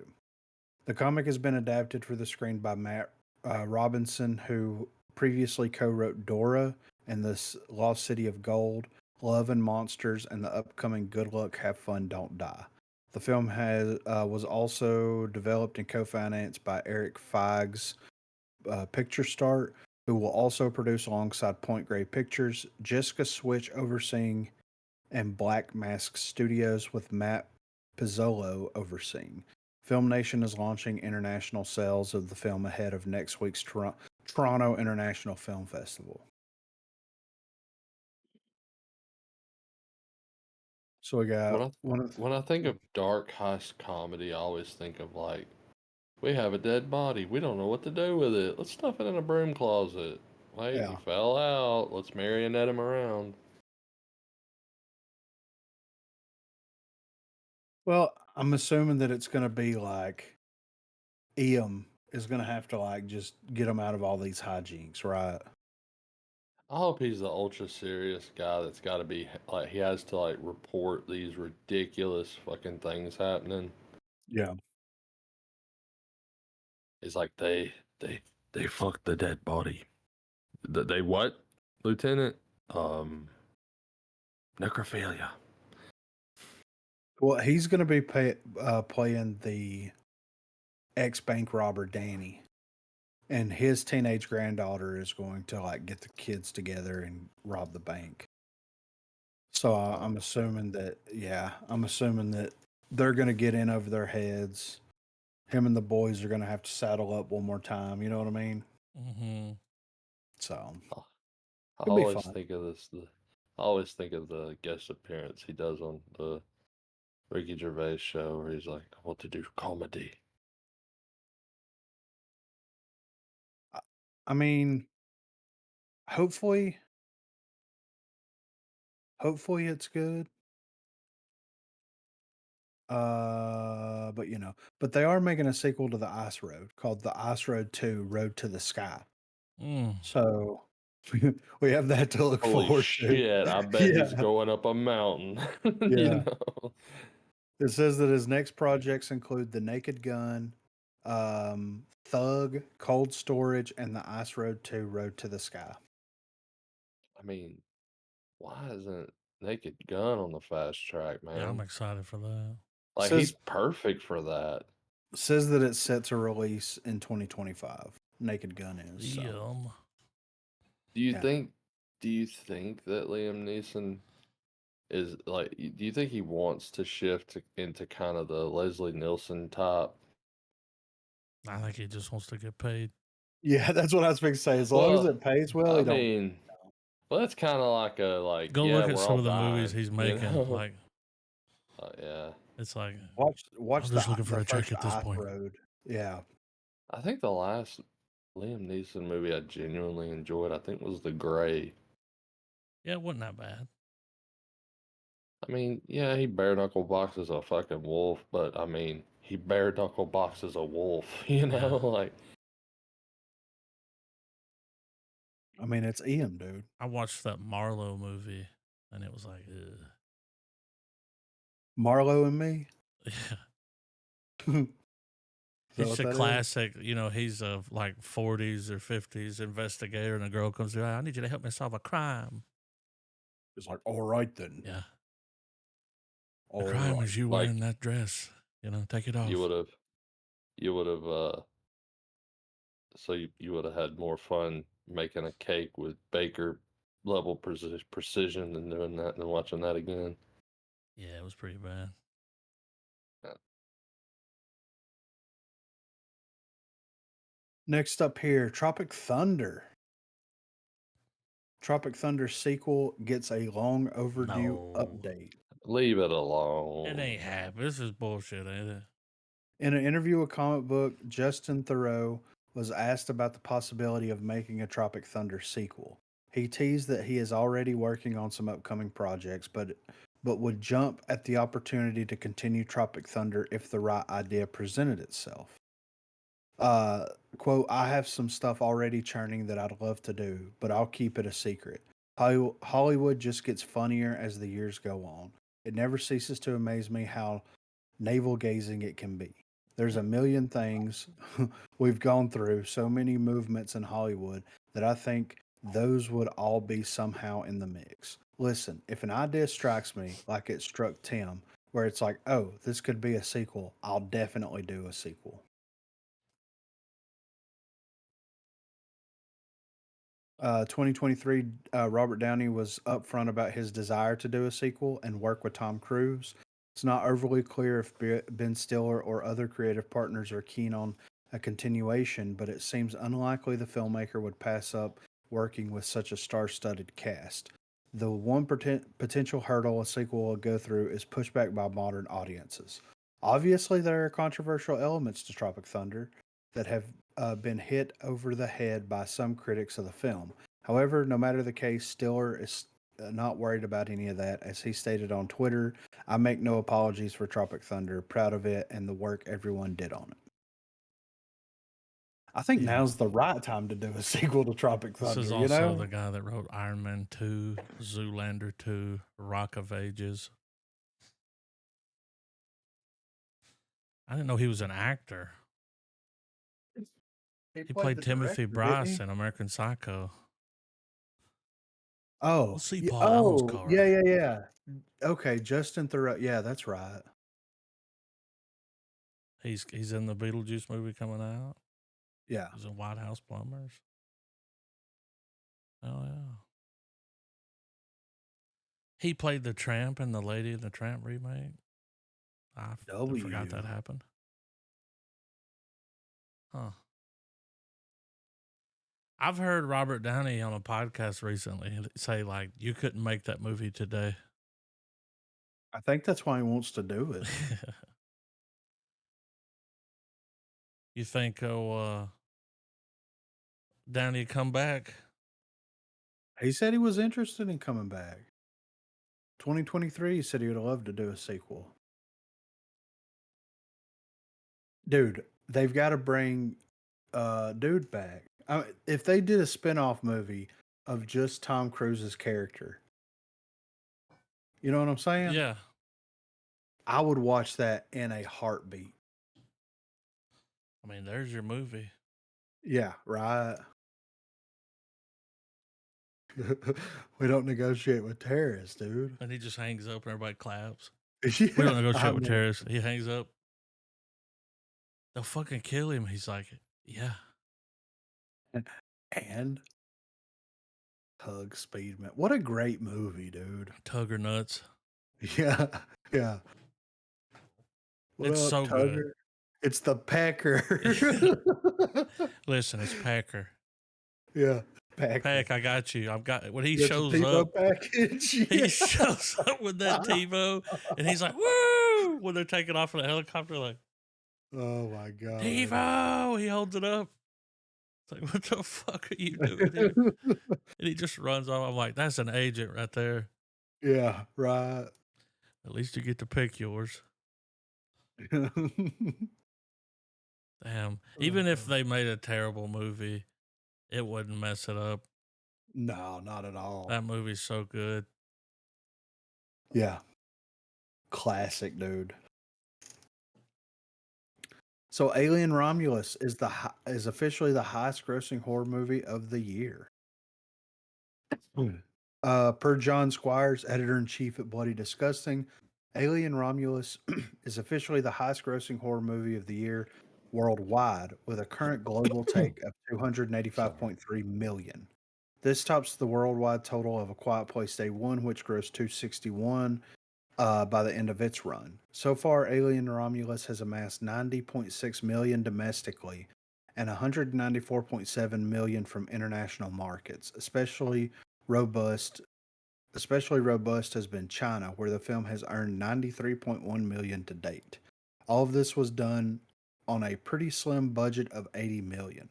The comic has been adapted for the screen by Matt Robinson, who previously co-wrote Dora and the Lost City of Gold, Love and Monsters, and the upcoming Good Luck, Have Fun, Don't Die. The film was also developed and co-financed by Eric Feig's Picture Start, who will also produce alongside Point Grey Pictures, Jessica Switch overseeing, and Black Mask Studios with Matt Pizzolo overseeing. Film Nation is launching international sales of the film ahead of next week's Toronto International Film Festival. So we got When I one of when I think of dark heist comedy, I always think of like, we have a dead body. We don't know what to do with it. Let's stuff it in a broom closet. Wait, he yeah. fell out. Let's marionette him around. Well, I'm assuming that it's going to be like Iam is going to have to like just get him out of all these hijinks, right? I hope he's the ultra serious guy that's got to be like, he has to like report these ridiculous fucking things happening. Yeah. He's like, they fucked the dead body. They what, Lieutenant? Necrophilia. Well, he's going to be playing the ex bank robber Danny, and his teenage granddaughter is going to like get the kids together and rob the bank. So I'm Um, assuming that, yeah, I'm assuming that they're going to get in over their heads. Him and the boys are going to have to saddle up one more time. You know what I mean? Mm-hmm. So I I it'll be always fun. think of this. I always think of the guest appearance he does on the Ricky Gervais show, where he's like, "I want to do comedy." I, I mean, hopefully, hopefully it's good. But but they are making a sequel to the Ice Road called The Ice Road 2: Road to the Sky. Mm. So we have that to look Holy forward to. shit! I bet he's Yeah. going up a mountain. You Yeah. know. It says that his next projects include The Naked Gun, Thug, Cold Storage, and The Ice Road 2: Road to the Sky. I mean, why isn't Naked Gun on the fast track, Yeah, I'm man? excited for that. Like he's Says perfect for that. says that it's set to release in 2025. Naked Gun is, so Yum. Do you yeah. think? Do you think that Liam Neeson is like? Do you think he wants to shift into kind of the Leslie Nielsen type? I think he just wants to get paid. Yeah, that's what I was going to say. As long as Well, it pays well, I he don't. mean, well, that's kind of like a Go yeah, look at we're some all of the movies dying, he's you making. know? Like, Yeah, it's like, Watch I'm just looking for the a check first at this Ice point. Road. Yeah. I think the last Liam Neeson movie I genuinely enjoyed, I think, was The Gray. Yeah, it wasn't that bad. I mean, yeah, he bare knuckle boxes a fucking wolf, but I mean, he bare knuckle boxes a wolf, you know? Yeah. Like, I mean, it's Ian, dude. I watched that Marlowe movie and it was like, ugh. Marlowe and Me. Yeah. Is that It's what a that is? classic, he's a like 40s or 50s investigator and a girl comes to, I need you to help me solve a crime. It's like, all right then. Yeah. The All crime right. is you like wearing that dress. Take it you off. would have, you would have, so you would have had more fun making a cake with baker level precision than doing that than watching that again. Yeah, it was pretty bad. Yeah. Next up here, Tropic Thunder. Tropic Thunder sequel gets a long overdue No. update. Leave it It alone. ain't happening. This is bullshit, ain't it? In an interview with Comic Book, Justin Thoreau was asked about the possibility of making a Tropic Thunder sequel. He teased that he is already working on some upcoming projects, but would jump at the opportunity to continue Tropic Thunder if the right idea presented itself. Uh, Quote, I have some stuff already churning that I'd love to do, but I'll keep it a secret. Hollywood just gets funnier as the years go on. It never ceases to amaze me how navel gazing it can be. There's a million things we've gone through, so many movements in Hollywood that I think those would all be somehow in the mix. Listen, if an idea strikes me like it struck Tim, where it's like, oh, this could be a sequel, I'll definitely do a sequel. 2023, Robert Downey was upfront about his desire to do a sequel and work with Tom Cruise. It's not overly clear if Ben Stiller or other creative partners are keen on a continuation, but it seems unlikely the filmmaker would pass up working with such a star studded cast. The one potential hurdle a sequel will go through is pushback by modern audiences. Obviously, there are controversial elements to Tropic Thunder that have been hit over the head by some critics of the film. However, no matter the case, Stiller is not worried about any of that. As he stated on Twitter, I make no apologies for Tropic Thunder, proud of it and the work everyone did on it. I think Yeah. now's the right time to do a sequel to Tropic This is Thunder, you also know? the guy that wrote Iron Man 2, Zoolander 2, Rock of Ages. I didn't know he was an actor. He He played played the Timothy director, didn't Bryce he? in American Psycho. Oh, Let's see yeah, Paul Allen's oh, car. yeah, yeah, yeah. Okay, Justin Thoreau. Yeah, that's right. He's in the Beetlejuice movie coming out. Yeah. He's in White House Plumbers. Oh yeah. He played the Tramp in the Lady and the Tramp remake. I forgot that W. happened. Huh. I've heard Robert Downey on a podcast recently say like you couldn't make that movie today. I think that's why he wants to do it. You think Downey come back? He said he was interested in coming back. 2023, he said he would love to do a sequel. Dude, they've got to bring dude back. If they did a spin-off movie of just Tom Cruise's character, you know what I'm saying? Yeah. I would watch that in a heartbeat. I mean, there's your movie. Yeah, right. We don't negotiate with terrorists, dude. And he just hangs up and everybody claps. Yeah, We don't negotiate I with mean, terrorists. He hangs up. They'll fucking kill him. He's like, yeah. and Tug Speedman. What a great movie, dude. Tugger nuts. Yeah, yeah. What It's up, so good. Tugger? It's the Packer. Listen, it's Packer. Yeah, Packer. Pack, I got you. I've got when he That's a shows TiVo up. package. He shows up with that TiVo, and he's like, "Woo!" When they're taking off in a helicopter, like Oh my god. TiVo. He holds it up. It's like, what the fuck are you doing here? And he just runs off. I'm like, that's an agent right there. Yeah, right. At least you get to pick yours. Damn. Even if they made a terrible movie, it wouldn't mess it up. No, not at all. That movie's so good. Yeah. Classic, dude. So Alien Romulus is officially the highest grossing horror movie of the year. Per John Squires, editor in chief at Bloody Disgusting, Alien Romulus is officially the highest grossing horror movie of the year worldwide, with a current global take of 285.3 million. This tops the worldwide total of A Quiet Place Day 1, which grossed 261 by the end of its run. So far, Alien Romulus has amassed 90.6 million domestically and 194.7 million from international markets. Robust especially robust has been China, where the film has earned 93.1 million to date. All of this was done on a pretty slim budget of 80 million.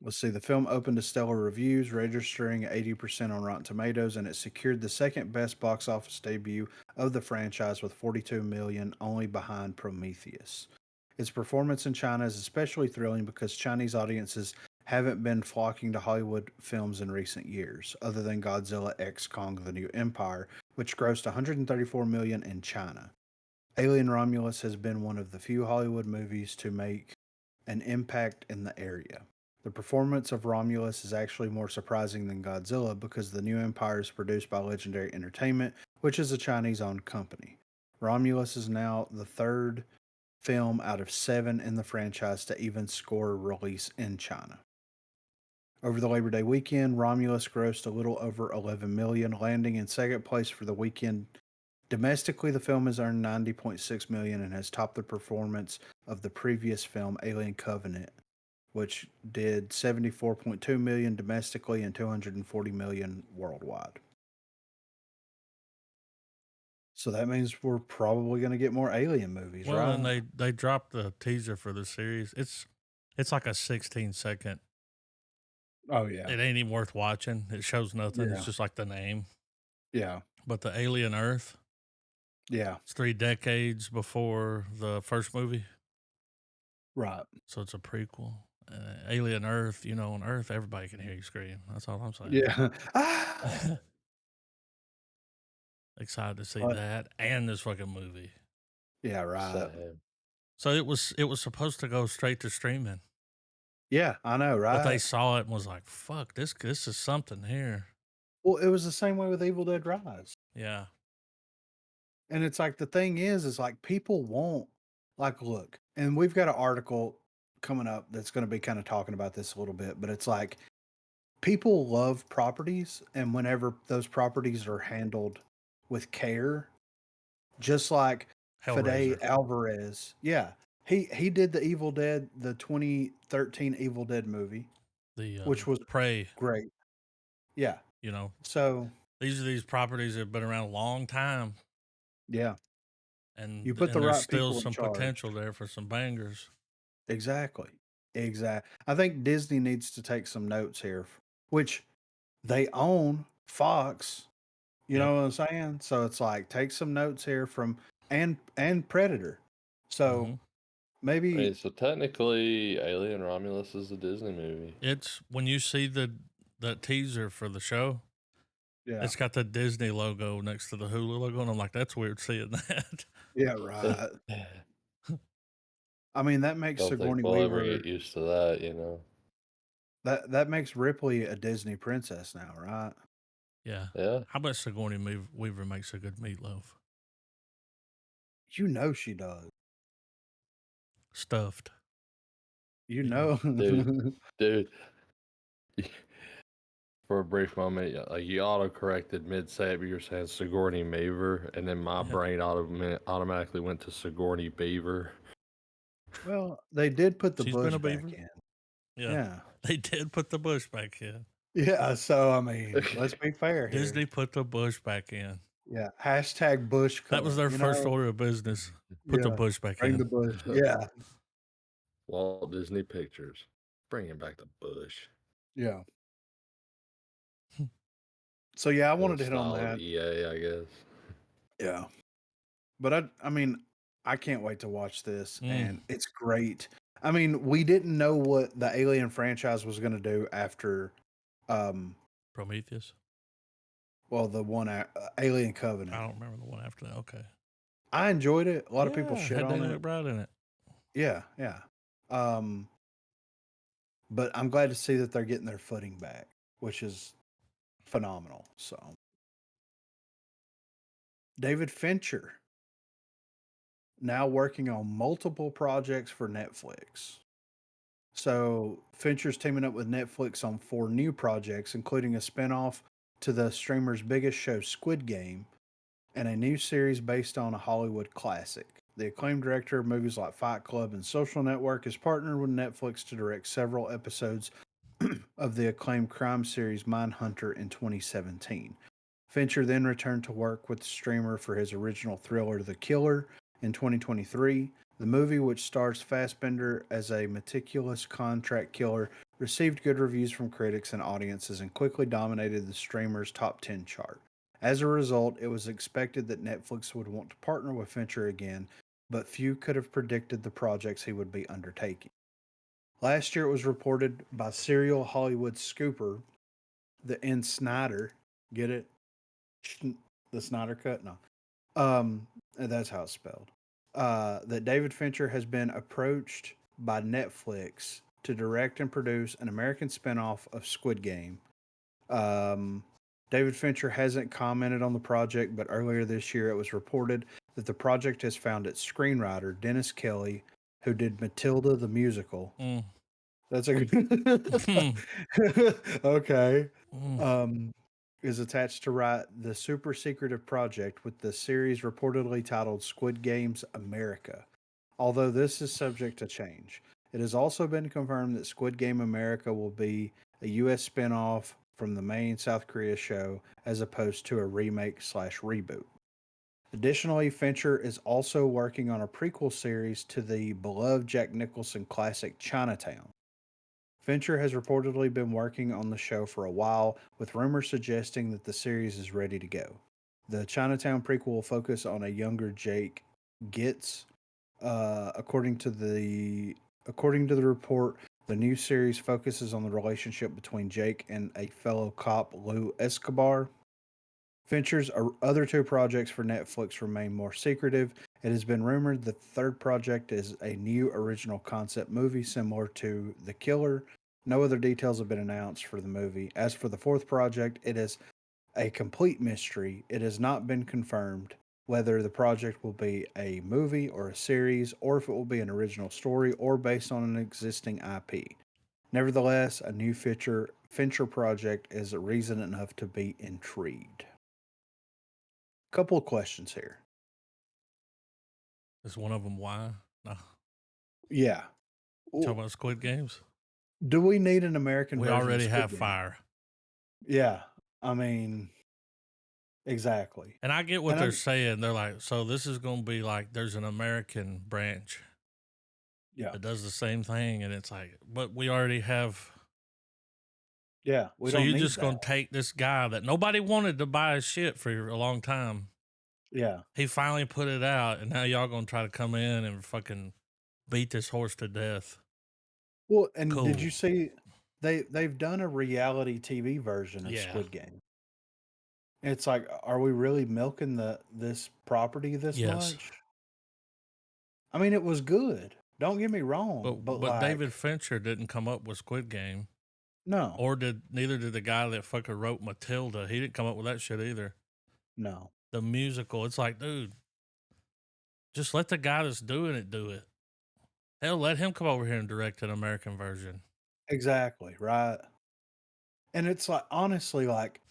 Let's see. The film opened to stellar reviews, registering 80% on Rotten Tomatoes, and it secured the second best box office debut of the franchise with 42 million, only behind Prometheus. Its performance in China is especially thrilling because Chinese audiences haven't been flocking to Hollywood films in recent years, other than Godzilla X Kong: The New Empire, which grossed 134 million in China. Alien Romulus has been one of the few Hollywood movies to make an impact in the area. The performance of Romulus is actually more surprising than Godzilla because The New Empire is produced by Legendary Entertainment, which is a Chinese owned company. Romulus is now the third film out of 7 in the franchise to even score a release in China. Over the Labor Day weekend, Romulus grossed a little over 11 million, landing in second place for the weekend. Domestically, the film has earned 90.6 million and has topped the performance of the previous film, Alien Covenant, which did 74.2 million domestically and 240 million worldwide. So that means we're probably going to get more Alien movies, Well, right? and they dropped the teaser for the series. It's like a 16-second. Oh yeah, It ain't even worth watching. It shows nothing. It's yeah, just like the name. yeah, But the Alien Earth, yeah. it's 3 decades before the first movie. Right. So it's a prequel. Alien Earth, on Earth, everybody can hear you scream. That's all I'm saying. Yeah. Ah! Excited to see But that and this fucking movie. yeah, right. Same. So it was supposed to go straight to streaming, Yeah, I know, but they right? saw it and was like, "Fuck, this is something here." Well, it was the same way with Evil Dead Rise. Yeah, And it's like the thing is like people won't like look, and we've got an article coming up that's going to be kind of talking about this a little bit, but it's like people love properties, and whenever those properties are handled with care, just like Fede Hellraiser, Alvarez, yeah, he did the Evil Dead, the 2013 Evil Dead movie, the which was Prey. great. Yeah, You know, so these are these properties that have been around a long time, yeah, you and put the there's right still people in some charge. potential there for some bangers. Exactly. Exact. I think Disney needs to take some notes here, which they own Fox. You Yep. know what I'm saying? So it's like take some notes here from and Predator. So hmm I maybe mean, so technically, Alien Romulus is a Disney movie. It's when you see that teaser for the show, yeah. it's got the Disney logo next to the Hulu logo, and I'm like, that's weird seeing that. Yeah, right. I mean that makes Don't think Sigourney we'll ever Weaver get used to that, you know? that makes Ripley a Disney princess now, right? Yeah. Yeah. I bet Sigourney Weaver makes a good meatloaf. You know she does. Stuffed. You You know. know. Dude, for a brief moment, like you auto-corrected mid-sentence, you were saying Sigourney Weaver, and then my Yeah. brain automatically went to Sigourney Beaver. Well, they did put the She's been bush a back beaver. in. Yeah. Yeah. They did put the bush back in. Yeah, so I mean, let's be fair here. Disney put the bush back in. Yeah, hashtag bush That was cut, their you first know? order of business. Put the Yeah, bush back bring in. the bush. Yeah, Walt Disney Pictures, bringing back the bush yeah. So, yeah, I in the wanted to hit on style of that. EA, I guess. Yeah. But I mean, I can't wait to watch this, Mm, and it's great. I mean, we didn't know what the Alien franchise was gonna do after, um, Prometheus. well, the one Alien I Covenant. don't remember the one after that. Okay. I enjoyed it. A lot of people Yeah, shit had on Danny it. McBride in it. Yeah, yeah. Um, but I'm glad to see that they're getting their footing back, which is phenomenal. So, David Fincher now working on multiple projects for Netflix. So, Fincher's teaming up with Netflix on 4 new projects, including a spinoff to the streamer's biggest show, Squid Game, and a new series based on a Hollywood classic. The acclaimed director of movies like Fight Club and Social Network is partnered with Netflix to direct several episodes of the acclaimed crime series Mindhunter in 2017. Fincher then returned to work with the streamer for his original thriller The Killer in 2023. The movie, which stars Fassbender as a meticulous contract killer, received good reviews from critics and audiences and quickly dominated the streamer's top 10 chart. As a result, it was expected that Netflix would want to partner with Fincher again, but few could have predicted the projects he would be undertaking. Last year, it was reported by serial Hollywood scooper, the N. Snyder, get it? The Snyder Cut? No. That's how it's spelled. That David Fincher has been approached by Netflix to direct and produce an American spinoff of Squid Game. Um, David Fincher hasn't commented on the project, but earlier this year it was reported that the project has found its screenwriter, Dennis Kelly, who did Matilda the musical. Mm. That's a good. Okay. Mm. Um, is attached to write the super secretive project with the series reportedly titled Squid Games America. Although this is subject to change, it has also been confirmed that Squid Game America will be a U.S. spinoff from the main South Korea show as opposed to a remake slash reboot. Additionally, Fincher is also working on a prequel series to the beloved Jack Nicholson classic Chinatown. Fincher has reportedly been working on the show for a while, with rumors suggesting that the series is ready to go. The Chinatown prequel will focus on a younger Jake Gitz. According to the report, the new series focuses on the relationship between Jake and a fellow cop, Lou Escobar. Fincher's other 2 projects for Netflix remain more secretive. It has been rumored that the third project is a new original concept movie similar to The Killer. No other details have been announced for the movie. As for the fourth project, it is a complete mystery. It has not been confirmed. whether the project will be a movie or a series, or if it will be an original story or based on an existing IP. Nevertheless, a new Fincher project is a reason enough to be intrigued. Couple of questions here. Is one of them why? No. Yeah. You talking about Squid Games? Do we need an American We version of already Squid have Game? fire. Yeah. I mean, exactly. And I get what And they're I'm saying. They're like, so this is going to be like there's an American branch yeah. that does the same thing. And it's like, but we already have. Yeah, we So don't you're need just that. going to take this guy that nobody wanted to buy his shit for a long time. Yeah. He finally put it out, and now y'all going to try to come in and fucking beat this horse to death. Well, and did Cool. you see they've done a reality TV version of Yeah. Squid Game? It's like, are we really milking this property this Yes. much? I mean, it was good. Don't get me wrong, but But David like, Fincher didn't come up with Squid Game, no, or neither did the guy that fucking wrote Matilda. He didn't come up with that shit either. no, The musical, it's like, dude, just let the guy that's doing it do it. Hell, let him come over here and direct an American version. exactly, right? And it's like, honestly, like,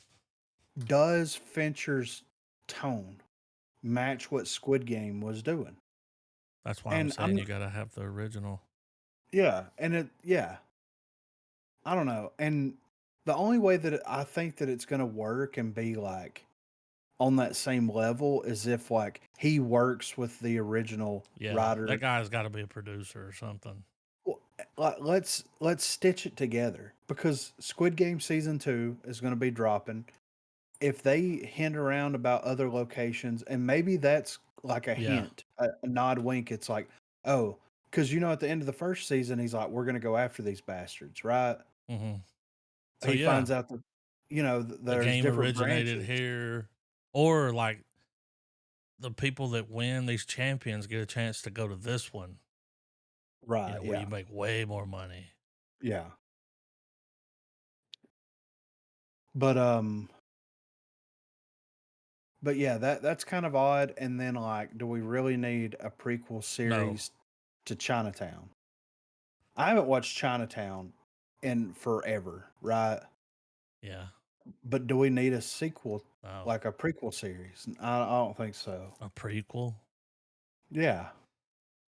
does Fincher's tone match what Squid Game was doing? That's why I'm And saying you got to have the original. yeah, I don't know. And the only way that I think that it's going to work and be like on that same level is if like he works with the original Yeah, writer. that guy's got to be a producer or something. Well, like, let's stitch it together because Squid Game season 2 is going to be dropping. If they hint around about other locations, and maybe that's like a Yeah. hint, a nod, wink. It's like, oh, because at the end of the first season, he's like, we're going to go after these bastards, right? Mm-hmm. So He finds out that the there's game different originated branches. here, or like the people that win these champions get a chance to go to this one, Right. where Yeah. you make way more money. Yeah. But yeah, that's kind of odd. And then like, do we really need a prequel series to Chinatown? I haven't watched Chinatown in forever, right? Yeah. But do we need a sequel, Oh, like a prequel series? I don't think so. a prequel? Yeah,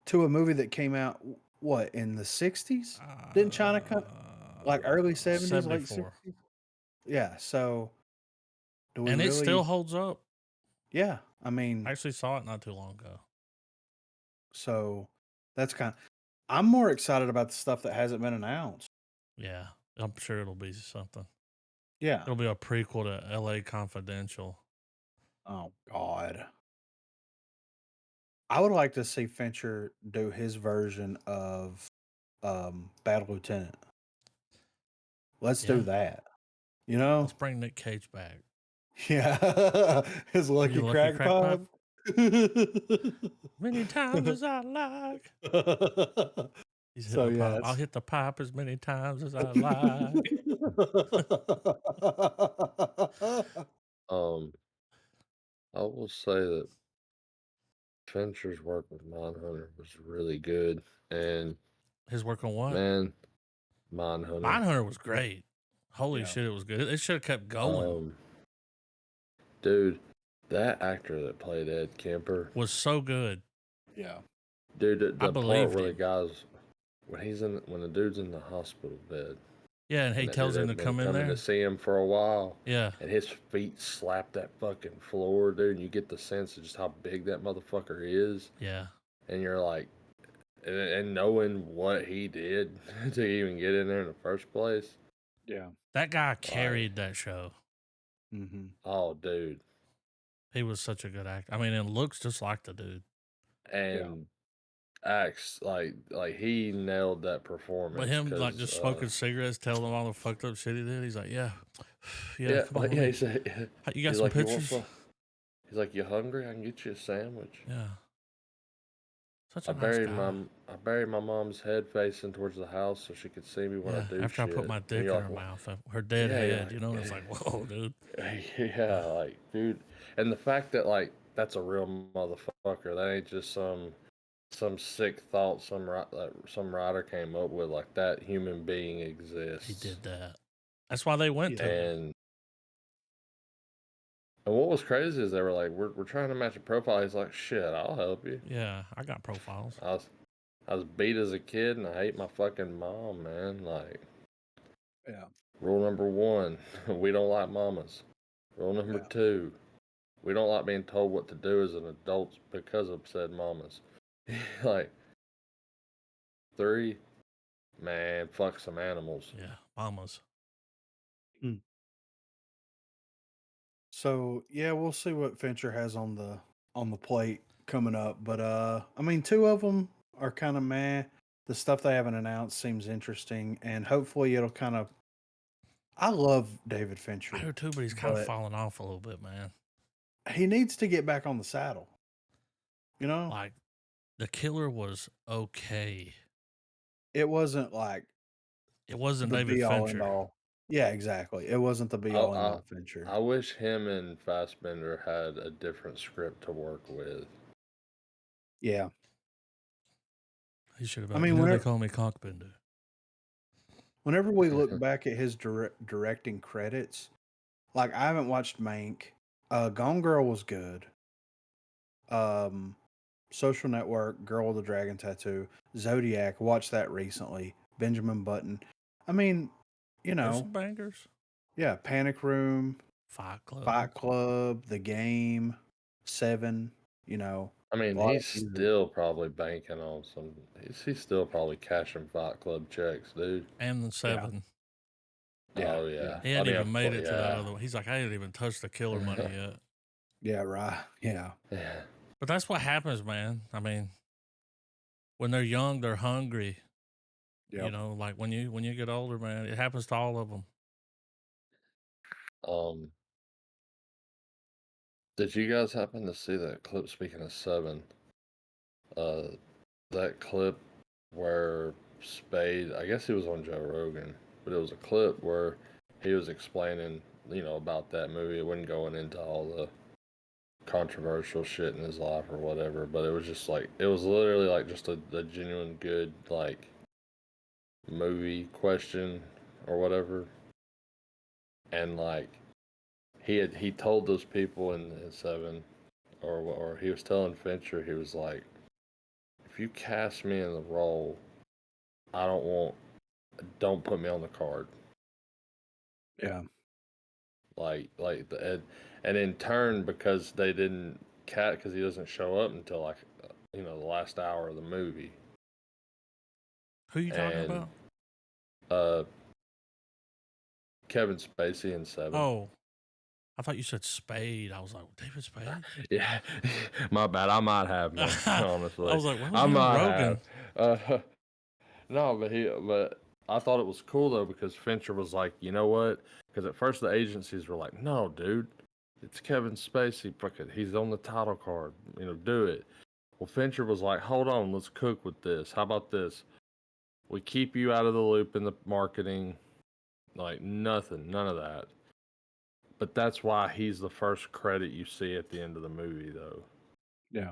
to a movie that came out what in the '60s? Didn't China come like early '70s, late 74. '60s? Yeah. So do we And it still really? holds up. Yeah, I mean, I actually saw it not too long ago. so that's kind of. I'm more excited about the stuff that hasn't been announced. Yeah, I'm sure it'll be something. Yeah. It'll be a prequel to L.A. Confidential. Oh God. I would like to see Fincher do his version of Battle Lieutenant. Let's do Yeah. that. You know? Let's bring Nick Cage back. Yeah. His Are lucky you lucky crack crack pipe? pipe. Many times as I like. He's hitting So the pipe. yeah. I'll hit the pipe as many times as I like. I will say that Fincher's work with Mindhunter was really good, and His work on what? man, Mindhunter. Mindhunter was great. Holy Yeah. shit, it was good. It should have kept going. Dude, that actor that played Ed Kemper Was so good. Yeah. dude, I the part believed where the him. guy's when the dude's in the hospital bed, Yeah, and he and that tells dude him to had been come in coming there. to see him for a while, Yeah. and his feet slap that fucking floor, dude, and you get the sense of just how big that motherfucker is, Yeah. and you're like, and knowing what he did to even get in there in the first place. Yeah. That guy carried that show. Mm-hmm. Oh, dude. He was such a good actor. I mean, it looks just like the dude. And acts like he nailed that performance. But him like just smoking cigarettes, telling them all the fucked up shit he did. He's like, yeah, yeah, come on, he said, you got he's some like, pictures? He's like, you hungry? I can get you a sandwich. Yeah. Such a nice guy. I buried my mom's head facing towards the house so she could see me when I do after shit. I put my dick in her mouth, her dead head, and it's like, whoa, dude. Yeah, like, dude. And the fact that, like, that's a real motherfucker. That ain't just some sick thought some writer came up with. Like, that human being He exists. did that. That's why they went to him. And what was crazy is they were like, we're trying to match a profile. He's like, shit, I'll help you. Yeah, I got profiles. I was beat as a kid and I hate my fucking mom, man. Like, Yeah. rule number 1, we don't like mamas. Rule number 2, we don't like being told what to do as an adult because of said mamas. Like, 3, man, fuck some animals. Yeah, mamas. So yeah, we'll see what Fincher has on the plate coming up. But I mean, 2 of them are kind of meh. The stuff they haven't announced seems interesting, and hopefully it'll kind of. I love David I Fincher, do too, but he's kind of falling off a little bit, man. he needs to get back on the saddle. You know, Like, The Killer was okay. it wasn't like It wasn't the David be all end Fincher. all. Yeah, exactly. It wasn't the be all end all Fincher. I wish him and Fassbender had a different script to work with. Yeah, He should have. I mean, You know, they whenever call me Cockbender. whenever we look back at his directing credits, like I haven't watched Mank. Gone Girl was good. Um, Social Network, Girl with the Dragon Tattoo, Zodiac. Watched that recently. Benjamin Button. I mean, you There's know, some bangers. yeah. Panic Room, Fight Fight Club. Club, The Game, Seven. You know, I a mean, lot of he's music. still probably banking on some. He's still probably cashing Fight Club checks, dude. And the 7. Yeah, Oh yeah. He I hadn't mean, even made it to that yeah. other one. He's like, I didn't even touch the Killer money yet. yeah, right. Yeah, Yeah. But that's what happens, man. I mean, when they're young, they're hungry. yeah. You know, like when you get older, man, it happens to all of them. Did you guys happen to see that clip? Speaking of 7, that clip where Spade, I guess he was on Joe Rogan, but it was a clip where he was explaining, about that movie. It wasn't going into all the controversial shit in his life or whatever, but it was just like, it was literally like just a genuine good, like, movie question or whatever. And like, he told those people in 7, or he was telling Fincher, he was like, if you cast me in the role, I don't put me on the card. Yeah. And in turn, because they didn't because he doesn't show up until like, the last hour of the movie. Who you talking And about? Kevin Spacey in 7. Oh, I thought you said Spade. I was like, David Spade? Yeah, my bad. I might have, man. Honestly, I was like, why was I he on might Rogan? have. No, but I thought it was cool though, because Fincher was like, you know what? Because at first the agencies were like, no, dude, it's Kevin Spacey. Fuck it, he's on the title card. Do it. Well, Fincher was like, hold on, let's cook with this. How about this? We keep you out of the loop in the marketing, like nothing, none of that. But that's why he's the first credit you see at the end of the movie, though. Yeah.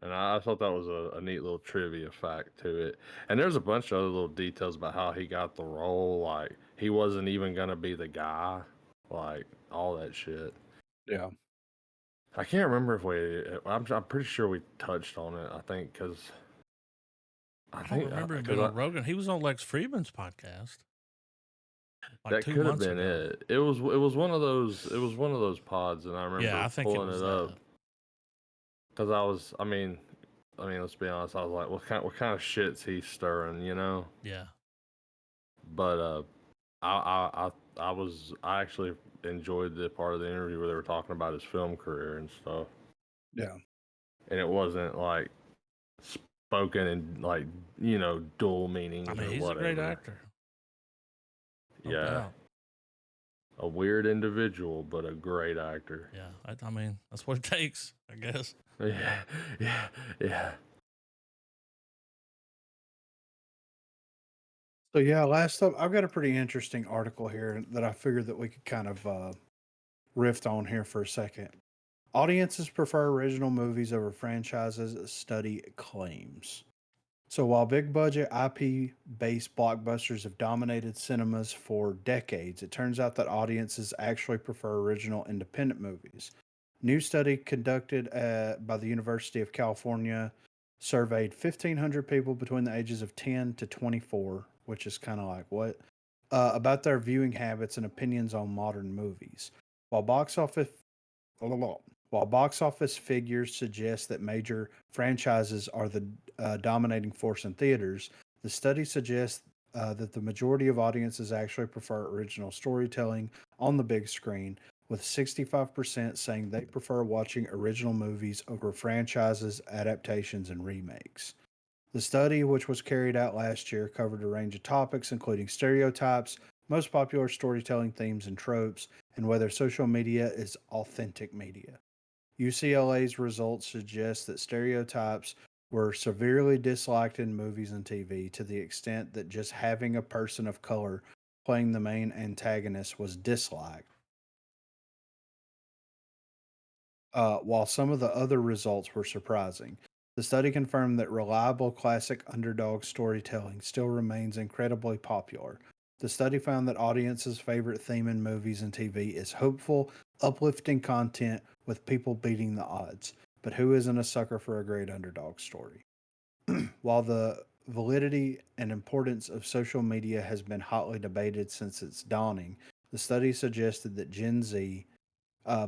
And I thought that was a neat little trivia fact to it. And there's a bunch of other little details about how he got the role. Like, he wasn't even going to be the guy. Like, all that shit. Yeah. I can't remember if I'm pretty sure we touched on it. I think because I don't remember him being on Rogan. He was on Lex Friedman's podcast. Like that 2 could have months been ago. it. It was one of those pods, and I remember Yeah, I think pulling it was up that. because I mean, let's be honest. I was like, what kind of shit's he stirring, Yeah. But I actually enjoyed the part of the interview where they were talking about his film career and stuff. Yeah. And it wasn't like spoken in like, dual meanings I mean, or he's whatever. a great actor. No doubt. A weird individual, but a great actor. Yeah. I mean, that's what it takes, I guess. Yeah. So yeah, last up, I've got a pretty interesting article here that I figured that we could kind of riff on here for a second. Audiences prefer original movies over franchises, study claims. So while big budget IP based blockbusters have dominated cinemas for decades, it turns out that audiences actually prefer original independent movies. New study conducted by the University of California surveyed 1,500 people between the ages of 10 to 24, which is kind of like what, about their viewing habits and opinions on modern movies. While box office while box office figures suggest that major franchises are the dominating force in theaters, the study suggests that the majority of audiences actually prefer original storytelling on the big screen, with 65% saying they prefer watching original movies over franchises, adaptations, and remakes. The study, which was carried out last year, covered a range of topics, including stereotypes, most popular storytelling themes and tropes, and whether social media is authentic media. UCLA's results suggest that stereotypes were severely disliked in movies and TV to the extent that just having a person of color playing the main antagonist was disliked. While some of the other results were surprising, the study confirmed that reliable classic underdog storytelling still remains incredibly popular. The study found that audiences' favorite theme in movies and TV is hopeful, uplifting content with people beating the odds. But who isn't a sucker for a great underdog story? While the validity and importance of social media has been hotly debated since its dawning, the study suggested that Gen Z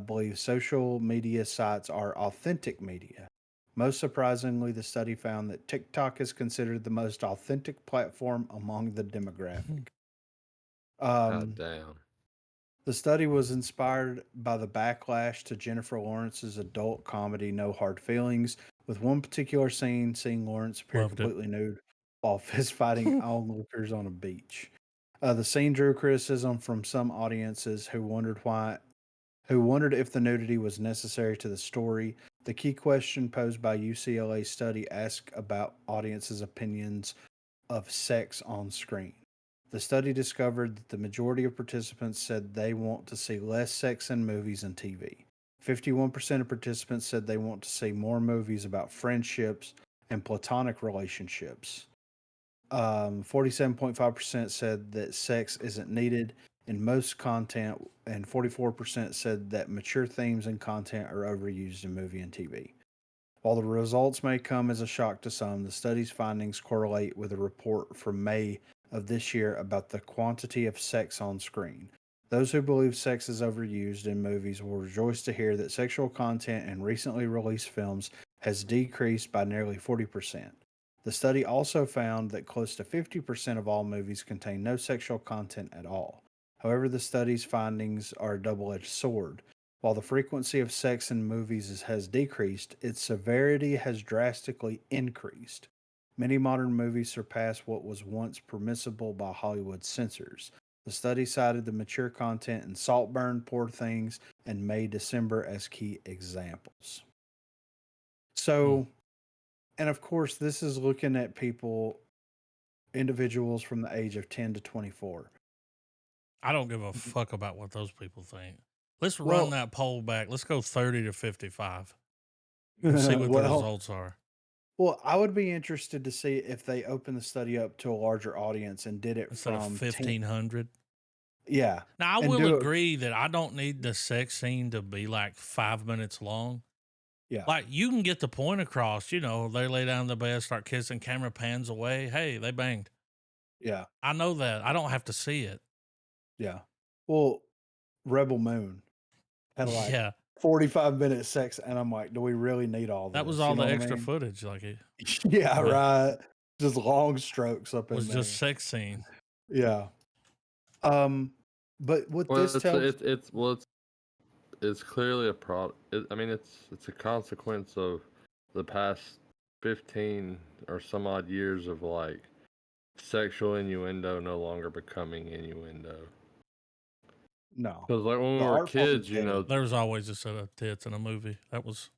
believes social media sites are authentic media. Most surprisingly, the study found that TikTok is considered the most authentic platform among the demographic. God Um, damn. the study was inspired by the backlash to Jennifer Lawrence's adult comedy No Hard Feelings, with one particular scene seeing Lawrence appear Loved it. completely nude while fist fighting onlookers on a beach. The scene drew criticism from some audiences who wondered if the nudity was necessary to the story. The key question posed by UCLA's study asked about audiences' opinions of sex on screen. The study discovered that the majority of participants said they want to see less sex in movies and TV. 51% of participants said they want to see more movies about friendships and platonic relationships. 47.5% said that sex isn't needed in most content, and 44% said that mature themes and content are overused in movie and TV. While the results may come as a shock to some, the study's findings correlate with a report from May of this year about the quantity of sex on screen. Those who believe sex is overused in movies will rejoice to hear that sexual content in recently released films has decreased by nearly 40%. The study also found that close to 50% of all movies contain no sexual content at all. However, the study's findings are a double edged sword. While the frequency of sex in movies has decreased, its severity has drastically increased. Many modern movies surpass what was once permissible by Hollywood censors. The study cited the mature content in Saltburn, Poor Things, and May December as key examples. Hmm. So, and of course, this is looking at people, individuals from the age of 10 to 24. I don't give a fuck about what those people think. Let's run Well, that poll back. Let's go 30 to 55 and see what the well, results are Well, I would be interested to see if they opened the study up to a larger audience and did it instead of from 10. 1,500. Yeah. Now, I And will do it. agree that I don't need the sex scene to be like 5 minutes long. Yeah. Like, you can get the point across, they lay down in the bed, start kissing, camera pans away. Hey, they banged. Yeah. I know that. I don't have to see it. Yeah. Well, Rebel Moon had like Yeah. 45-minute sex. And I'm like, do we really need all That was this? You all know the what I extra mean? footage. Like, it Yeah. yeah, Right. Just long strokes up in was just there. sex scene. Yeah. Um, but what Well, this tells, it's clearly a product. I mean, it's a consequence of the past 15 or some odd years of like sexual innuendo no longer becoming innuendo. no, Because like when the we were art form is kids, dead. There was always a set of tits in a movie. That was,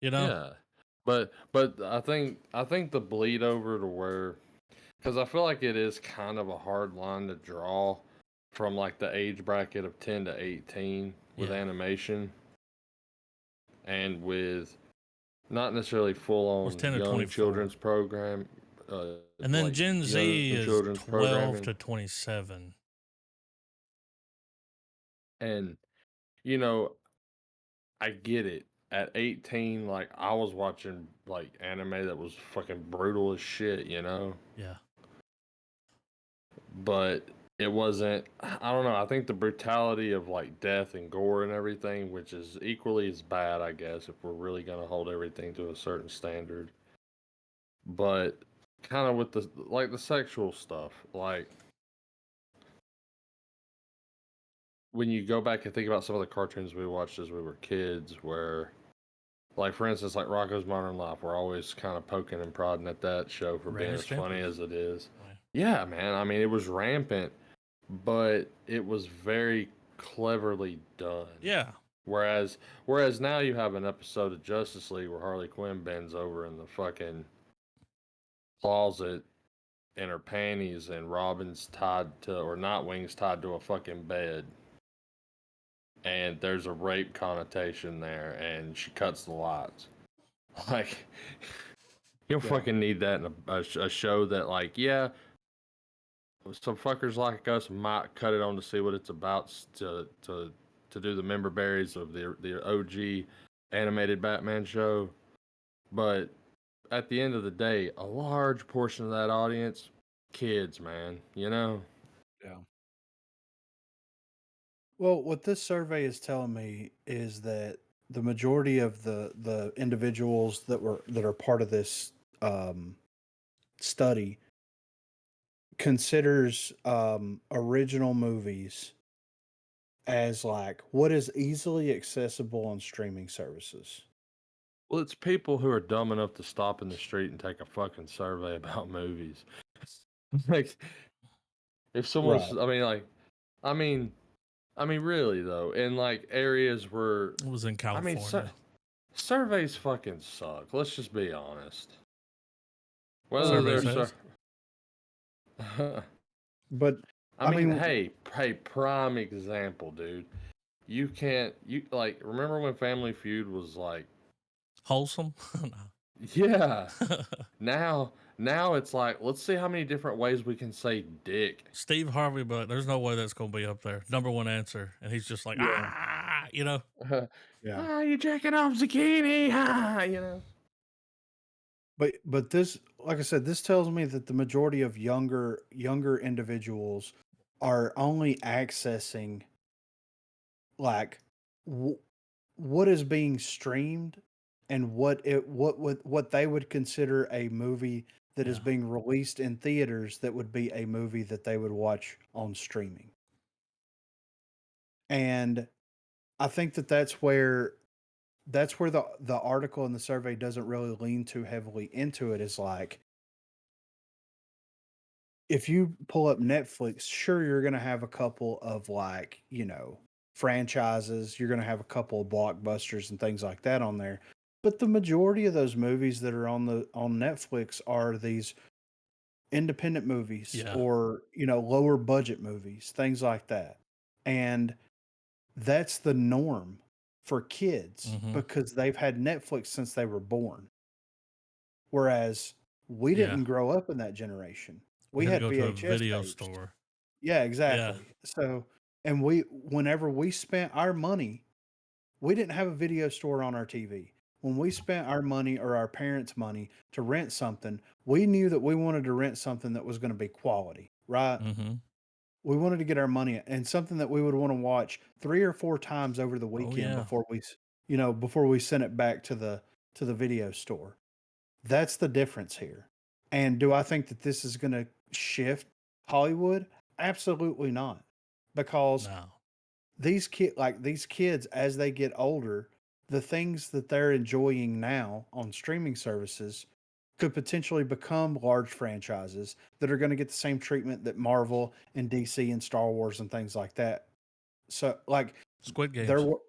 yeah. But I think the bleed over to where, because I feel like it is kind of a hard line to draw from like the age bracket of 10 to 18 with yeah. animation. and with not necessarily full Was on 10 to young 24. children's program, And then like Gen Z young is children's 12 programming, to 27. and you know, I get it. At 18, like I was watching like anime that was fucking brutal as shit, you know? Yeah. But it wasn't, I don't know, I think the brutality of like death and gore and everything, which is equally as bad, I guess, if we're really gonna hold everything to a certain standard. But kind of with the sexual stuff, like when you go back and think about some of the cartoons we watched as we were kids, where like for instance, like Rocco's Modern Life, we're always kind of poking and prodding at that show for Ren being and as funny Stimpy. as it is. Right. Yeah, man. I mean, it was rampant, but it was very cleverly done. Yeah. Whereas now you have an episode of Justice League where Harley Quinn bends over in the fucking closet in her panties and Robin's tied to, or Nightwing's tied to a fucking bed. And there's a rape connotation there, and she cuts the lights. Like, you don't Yeah. fucking need that in a show that, like, yeah, some fuckers like us might cut it on to see what it's about to do the member berries of the OG animated Batman show. But at the end of the day, a large portion of that audience, kids, man, you know? Yeah. Well, what this survey is telling me is that the majority of the individuals that are part of this study considers original movies as like what is easily accessible on streaming services. Well, it's people who are dumb enough to stop in the street and take a fucking survey about movies. Like, if someone's, Right. I mean, really though, in like areas where, It was in I mean, California. surveys fucking suck. Let's just be honest. Whether Survey they're says. But I I mean, mean, hey, prime example, dude. You can't, you like, remember when Family Feud was like, Wholesome? yeah. Now it's like, let's see how many different ways we can say dick. Steve Harvey, but there's no way that's going to be up there. Number one answer. And he's just like, yeah, you know? yeah. You jacking off zucchini, you know. But this, like I said, this tells me that the majority of younger individuals are only accessing like w- what is being streamed and what they would consider a movie that is Yeah. being released in theaters that would be a movie that they would watch on streaming. And I think that that's where the article and the survey doesn't really lean too heavily into it is like if you pull up Netflix, sure you're going to have a couple of like, franchises, you're going to have a couple of blockbusters and things like that on there. But the majority of those movies that are on Netflix are these independent movies Yeah. or, lower budget movies, things like that. And that's the norm for kids Mm-hmm. because they've had Netflix since they were born. Whereas we Yeah. didn't grow up in that generation. We We had to had go to a VHS video tapes. store. Yeah, Yeah. exactly. So, and whenever we spent our money, we didn't have a video store on our TV. When we spent our money or our parents' money to rent something, we knew that we wanted to rent something that was going to be quality, right? Mm-hmm. We wanted to get our money and something that we would want to watch 3 or 4 times over the Oh, weekend yeah. before we sent it back to the video store. That's the difference here. And do I think that this is going to shift Hollywood? Absolutely not. Because No. these kids as they get older, the things that they're enjoying now on streaming services could potentially become large franchises that are going to get the same treatment that Marvel and DC and Star Wars and things like that. So like Squid there Games. were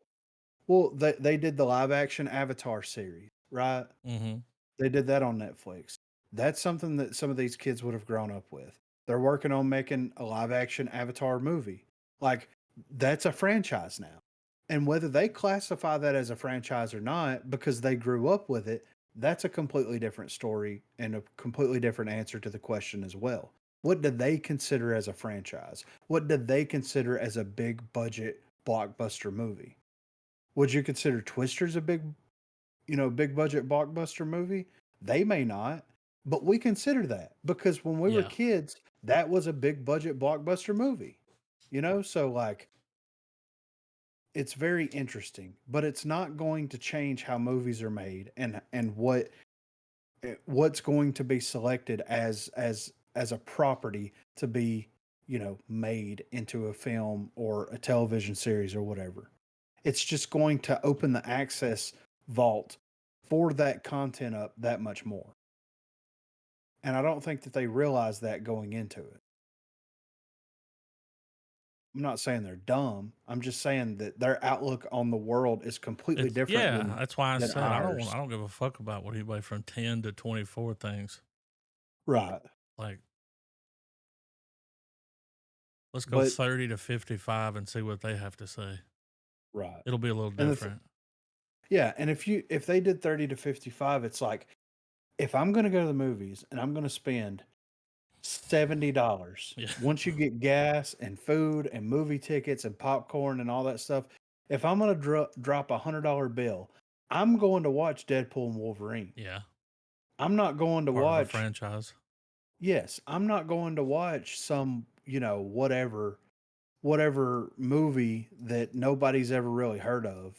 well they did the live action Avatar series, right? Mm-hmm. They did that on Netflix. That's something that some of these kids would have grown up with. They're working on making a live action Avatar movie. Like, that's a franchise now. And whether they classify that as a franchise or not, because they grew up with it, that's a completely different story and a completely different answer to the question as well. What do they consider as a franchise? What do they consider as a big budget blockbuster movie? Would you consider Twisters a big budget blockbuster movie? They may not, but we consider that because when we were Yeah. kids, that was a big budget blockbuster movie. So like it's very interesting, but it's not going to change how movies are made and what's going to be selected as a property to be, made into a film or a television series or whatever. It's just going to open the access vault for that content up that much more. And I don't think that they realize that going into it. I'm not saying they're dumb. I'm just saying that their outlook on the world is completely It's different yeah, that's why I than said I ours. don't give a fuck about what anybody from 10 to 24 thinks. Right. Like, let's go But 30 to 55 and see what they have to say. right. It'll be a little And different. yeah, and if they did 30 to 55, it's like if I'm going to go to the movies and I'm going to spend $70, Yeah. once you get gas and food and movie tickets and popcorn and all that stuff, if I'm going to drop $100 bill, I'm going to watch Deadpool and Wolverine. Yeah. I'm not going to Part of a watch franchise. Yes, I'm not going to watch some, whatever movie that nobody's ever really heard of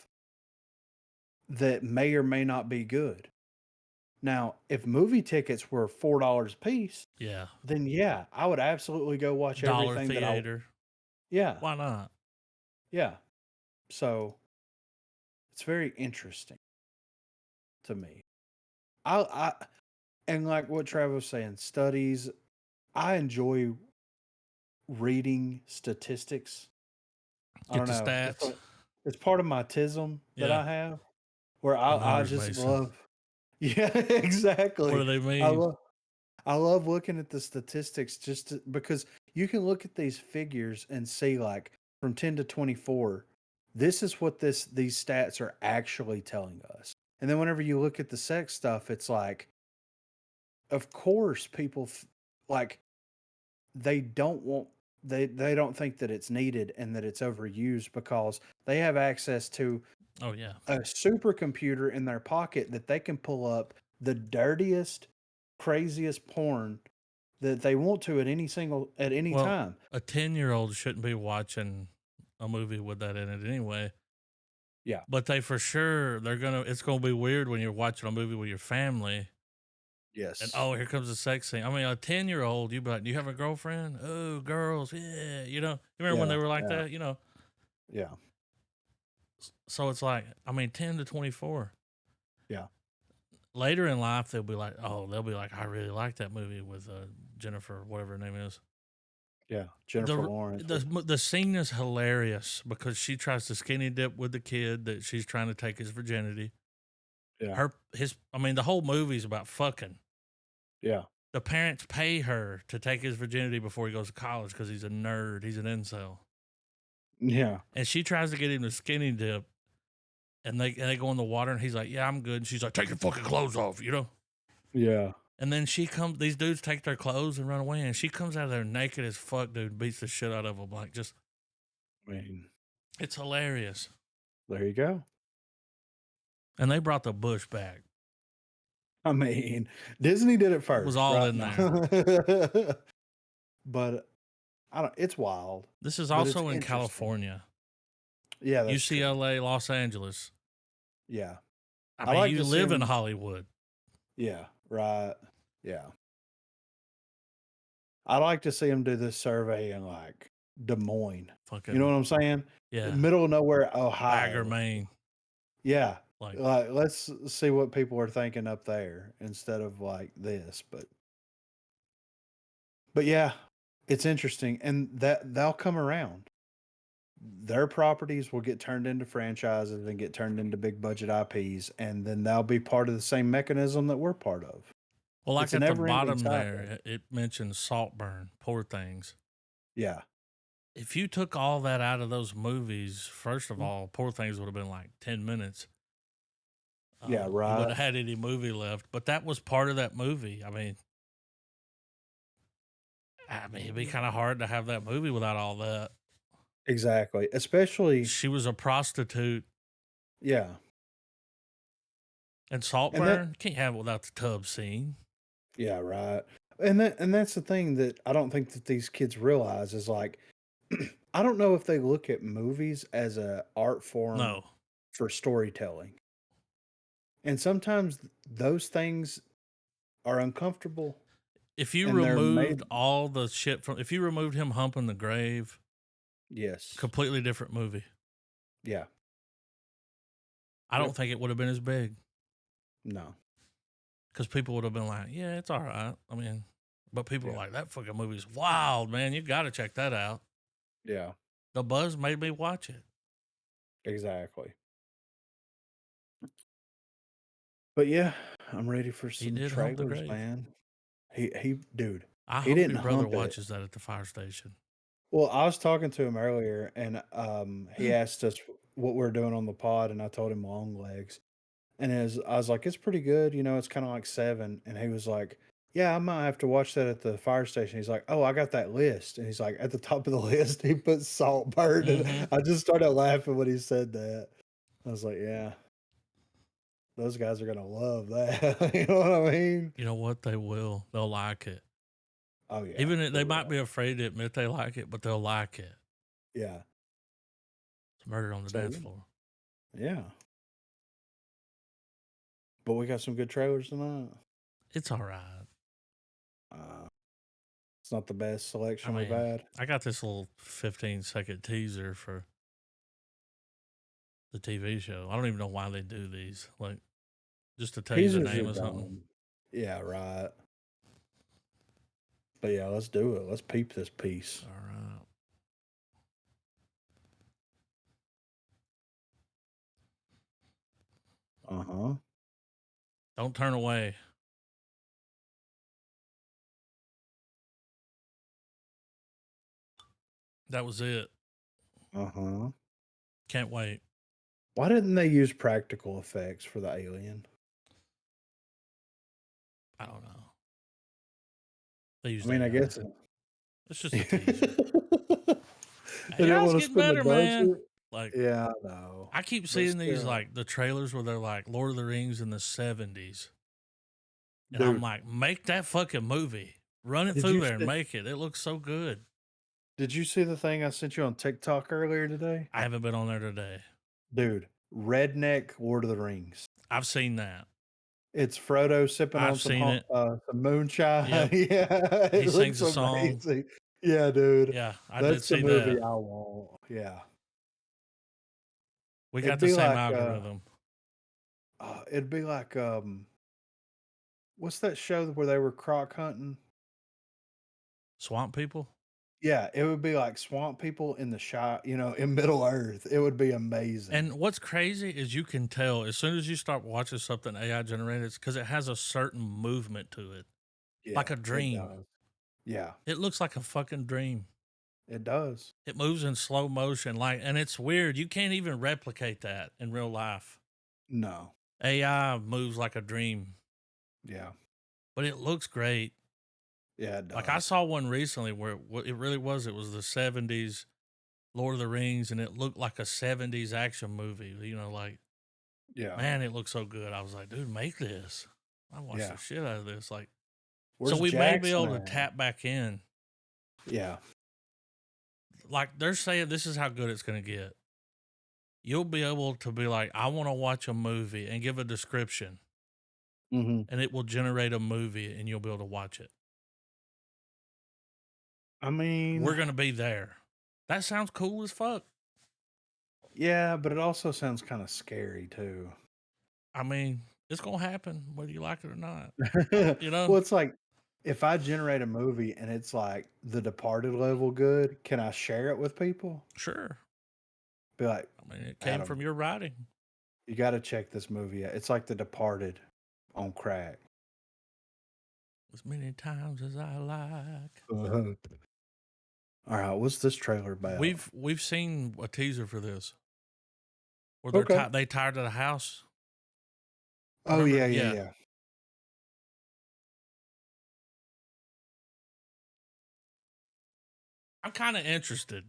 that may or may not be good. Now, if movie tickets were $4 a piece, Yeah. then yeah, I would absolutely go watch Dollar everything theater. yeah, Why not? yeah. So it's very interesting to me. I and like what Trevor was saying, studies, I enjoy reading statistics. I Get don't the know. stats. It's part of my tism that Yeah. I have where The I numbers just mason. love Yeah, What do exactly. they I mean? love I love looking at the statistics because you can look at these figures and see like from 10 to 24, this is what these stats are actually telling us. And then whenever you look at the sex stuff, it's like, of course, like they don't want they don't think that it's needed and that it's overused because they have access to Oh yeah. a supercomputer in their pocket that they can pull up the dirtiest, craziest porn that they want to at any Well, time. a 10-year-old shouldn't be watching a movie with that in it anyway. Yeah. But it's gonna be weird when you're watching a movie with your family and Yes. oh, here comes the sex scene. I mean, a 10-year-old, you'd be like, do you have a girlfriend? Oh, girls, yeah. You remember when Yeah. they were like Yeah. that? Yeah. So it's like, I mean, 10 to 24. Yeah. Later in life, they'll be like, I really like that movie with Jennifer, whatever her name is. Yeah. Jennifer Lawrence. The scene is hilarious because she tries to skinny dip with the kid that she's trying to take his virginity. Yeah. The whole movie's about fucking. Yeah. The parents pay her to take his virginity before he goes to college because he's a nerd. He's an incel. Yeah. And she tries to get him to skinny dip, and they go in the water, and he's like, "Yeah, I'm good." And she's like, "Take your fucking clothes off," Yeah. And then these dudes take their clothes and run away, and she comes out of there naked as fuck, dude, beats the shit out of them. Like, just, I mean, it's hilarious. there you go. And they brought the bush back. I mean, Disney did it It was first, all right? in No. there. But it's wild. This is But it's also in interesting. California. Yeah, that's true. UCLA, Los Angeles. Yeah. I I mean, like you to see live in 'em- Hollywood. Yeah, right. Yeah. I like to see them do this survey in like Des Moines. Fucking, You know what I'm saying? yeah, Middle of nowhere, Bangor, Ohio. Maine. Yeah. Like, Like let's see what people are thinking up there instead of like this. But yeah, it's interesting. And they'll come around. Their properties will get turned into franchises and get turned into big budget IPs, and then they'll be part of the same mechanism that we're part of. well, like It's a at the never ending bottom cycle. there, it mentions Saltburn, Poor Things. Yeah. If you took all that out of those movies, first of all, Poor Things would have been like 10 minutes. Yeah, You right. wouldn't have had any movie left, but that was part of that movie. I mean, it'd be kind of hard to have that movie without all that. Exactly. Especially, She was a prostitute, yeah. and And that, Saltburn can't have it without the tub scene. yeah, right. And that's the thing that I don't think that these kids realize is like, I don't know if they look at movies as a art form No, for storytelling. And sometimes those things are uncomfortable if you and they're removed made. all the shit from, if you removed him humping the grave, Yes. completely different movie. Yeah. I don't Yep. think it would have been as big No. because people would have been like, "Yeah, it's all right." I mean, but people are Yeah. like, "That fucking movie's wild, man. You got to check that out." Yeah. The buzz made me watch it. Exactly. But yeah, I'm ready for He some did hump the trailers, grave. man. Dude, I he hope didn't your brother hump it. watches that at the fire station. Well, I was talking to him earlier, and he asked us what we're doing on the pod, and I told him Longlegs, and I was like, it's pretty good, it's kind of like Seven, and he was like, yeah, I might have to watch that at the fire station. He's like, oh, I got that list, and he's like, at the top of the list, he put Saltburn, and I just started laughing when he said that. I was like, yeah, those guys are gonna love that. You know what I mean? You know what? They will. They'll like it. Oh yeah, Even if for they might real. be afraid to admit they like it, but they'll like it. Yeah. It's Murder on the So Dance Floor. yeah, but we got some good trailers tonight. It's all right. Uh, it's not the best I selection we've mean, had. I got this little 15-second teaser for the TV show. I don't even know why they do these. Like, just to tell you the Teasers name are of something. dumb. Yeah, right. But yeah, let's do it. Let's peep this piece. All right. Uh-huh. Don't turn away. That was it. Uh-huh. Can't wait. Why didn't they use practical effects for the alien? I don't know. They used I mean, I AI. guess It's just they a teaser. didn't AI's want to getting spend the better, man. budget. Like, Yeah, I know. I keep But seeing these, still, like, the trailers where they're like Lord of the Rings in the 70s. And I'm dude, like, make that fucking movie. Run it did through you there and see, make it. It looks so good. did you see the thing I sent you on TikTok earlier today? I haven't been on there today. Dude, redneck Lord of the Rings. I've seen that. It's Frodo sipping I've on seen it. some moonshine. Yep. Yeah, He it sings looks a song. amazing. Yeah, dude. Yeah, I did That's the see movie that. I want. Yeah. We got It'd the be same like algorithm. it'd be like what's that show where they were croc hunting? Swamp People. Yeah, it would be like swamp people in the shot, in Middle Earth. It would be amazing. And what's crazy is you can tell as soon as you start watching something AI generated, it's because it has a certain movement to it, like Yeah, a it dream. does. Yeah, It looks like a fucking dream. it does. It moves in slow motion, and it's weird. You can't even replicate that in real life. No. AI moves like a dream, Yeah. but it looks great. Yeah, it Like I does. saw one recently where it really was. It was the 70s Lord of the Rings, and it looked like a 70s action movie. Like, Yeah. man, it looked so good. I was like, dude, make this. I watched the Yeah. shit out of this. Like, so Where's we may be Jackson able to at? tap back in. Yeah. Like they're saying, this is how good it's going to get. You'll be able to be like, I want to watch a movie and give a description, Mm-hmm. and it will generate a movie, and you'll be able to watch it. I mean, We're going to be there. That sounds cool as fuck. yeah, but it also sounds kind of scary too. I mean, it's going to happen whether you like it or not. Well, it's like if I generate a movie and it's like The Departed level good, can I share it with people? Sure. Be like, I mean, it came Adam, from your writing. you got to check this movie out. It's like The Departed on crack. As many times as I like. All right, what's this trailer about? We've seen a teaser for this where Okay. they tired of the house. Oh Remember? yeah, yeah, Yeah. yeah. I'm kind of interested.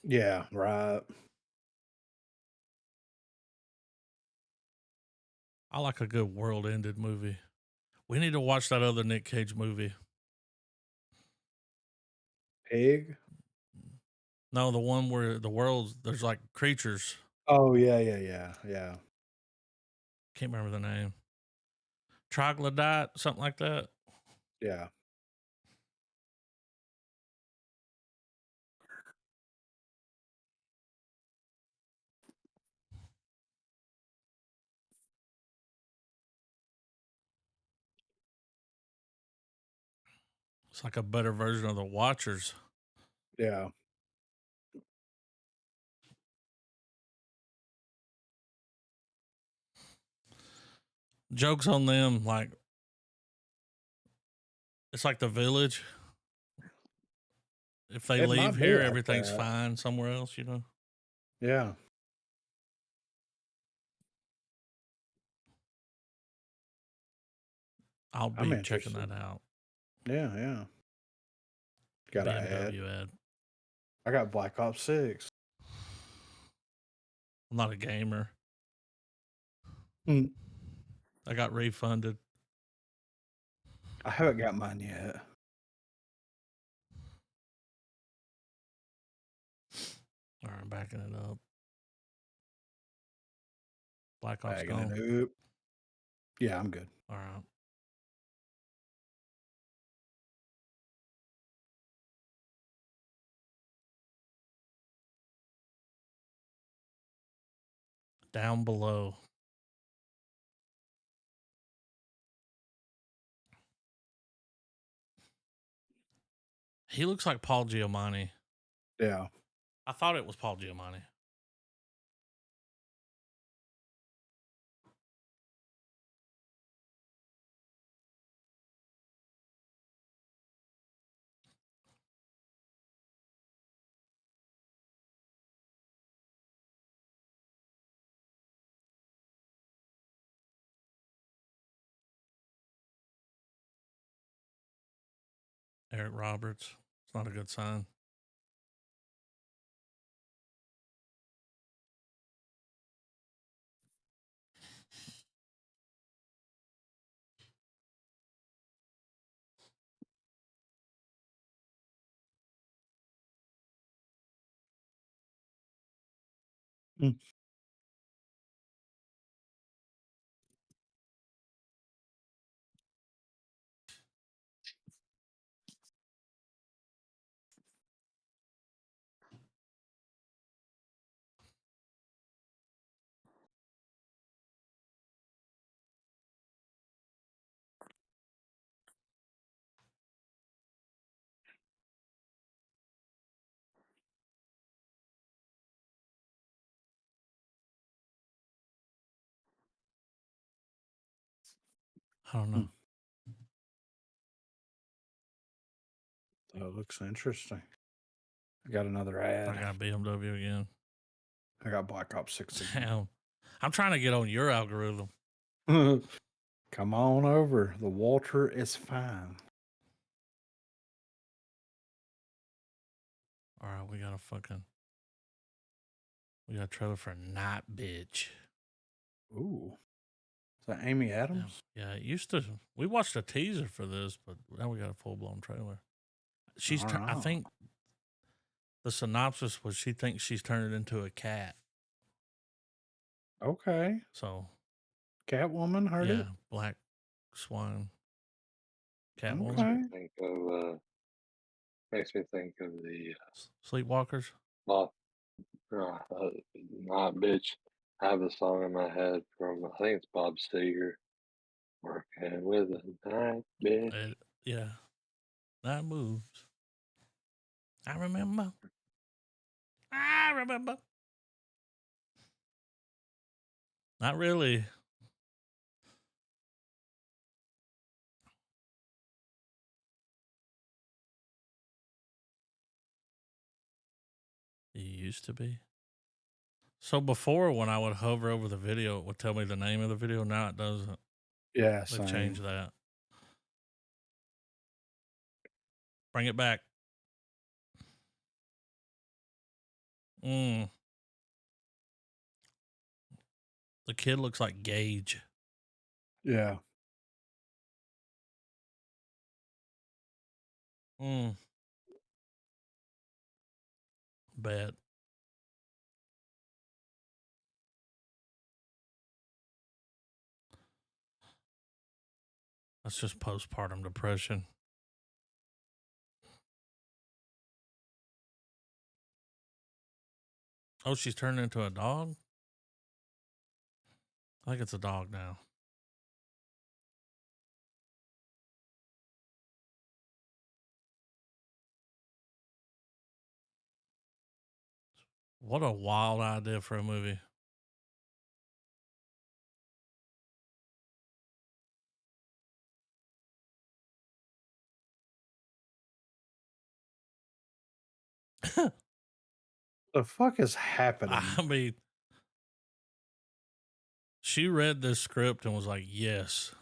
Yeah, right. I like a good world-ended movie. We need to watch that other Nick Cage movie. Pig? No, the one where there's like creatures. Oh yeah, yeah, yeah, yeah. Can't remember the name. Troglodyte, something like that. Yeah. It's like a better version of the Watchers. Yeah. Jokes on them, like it's like The Village. If they It leave might be here, like everything's that. fine somewhere else, you know? Yeah. I'll I'm be checking interested. that out. Yeah, yeah. Got to add. BMW ad. I got Black Ops 6. I'm not a gamer. Mm. I got refunded. I haven't got mine yet. All right, I'm backing it up. Black Ops Bagging gone. it up. Yeah, I'm good. All right. Down below. He looks like Paul Giamatti. Yeah. I thought it was Paul Giamatti. Eric Roberts. It's not a good sign. Mm. I don't know. Mm. That looks interesting. I got another ad. I got BMW again. I got Black Ops 6 again. Damn. I'm trying to get on your algorithm. Come on over. The Walter is fine. All right, we got a trailer for Night Bitch. Ooh. Is that Amy Adams? Yeah, it used to. We watched a teaser for this, but now we got a full blown trailer. All I right. think the synopsis was she thinks she's turned into a cat. Okay. So Catwoman, heard yeah, it? Black Swan, Catwoman, Okay. Makes me think of the Sleepwalkers. uh, not bitch. I have a song in my head from I think it's Bob Seger. Working with a night bitch. Yeah, that moves. I remember. Not really. used to be. So before, when I would hover over the video, it would tell me the name of the video. Now it doesn't. Yeah, They've same. changed that. Bring it back. The kid looks like Gage. Yeah. Bet. That's just postpartum depression. Oh, she's turned into a dog? I think it's a dog now. What a wild idea for a movie. The fuck is happening? I mean, she read this script and was like, yes.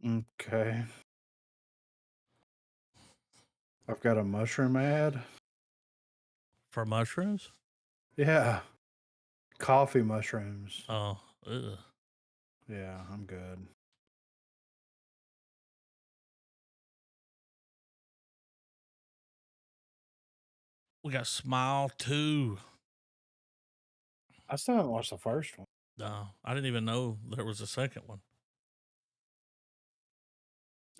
Okay. I've got a mushroom ad. For mushrooms? Yeah. Coffee mushrooms. Oh, ugh. Yeah, I'm good. We got Smile 2. I still haven't watched the first one. No, I didn't even know there was a second one.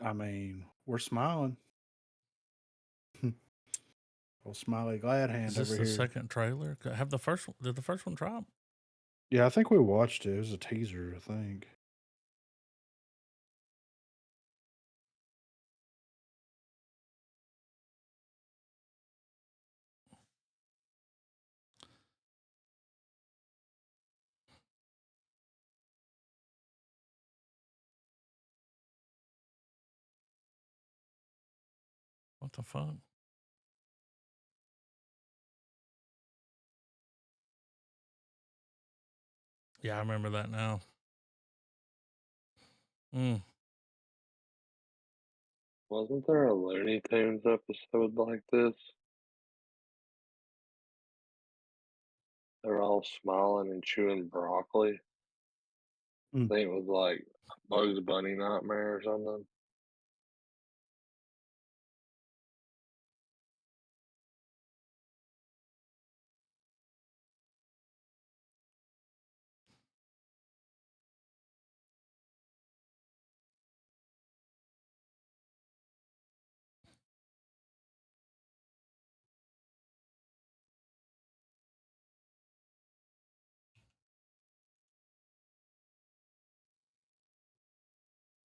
I mean, we're smiling. Well, smiley glad hand Is this over the here. second trailer? Have the first one? Did the first one drop? Yeah, I think we watched it. It was a teaser, I think. What the fuck? Yeah, I remember that now. Wasn't there a Looney Tunes episode like this? They're all smiling and chewing broccoli. I Mm. think it was like Bugs Bunny Nightmare or something.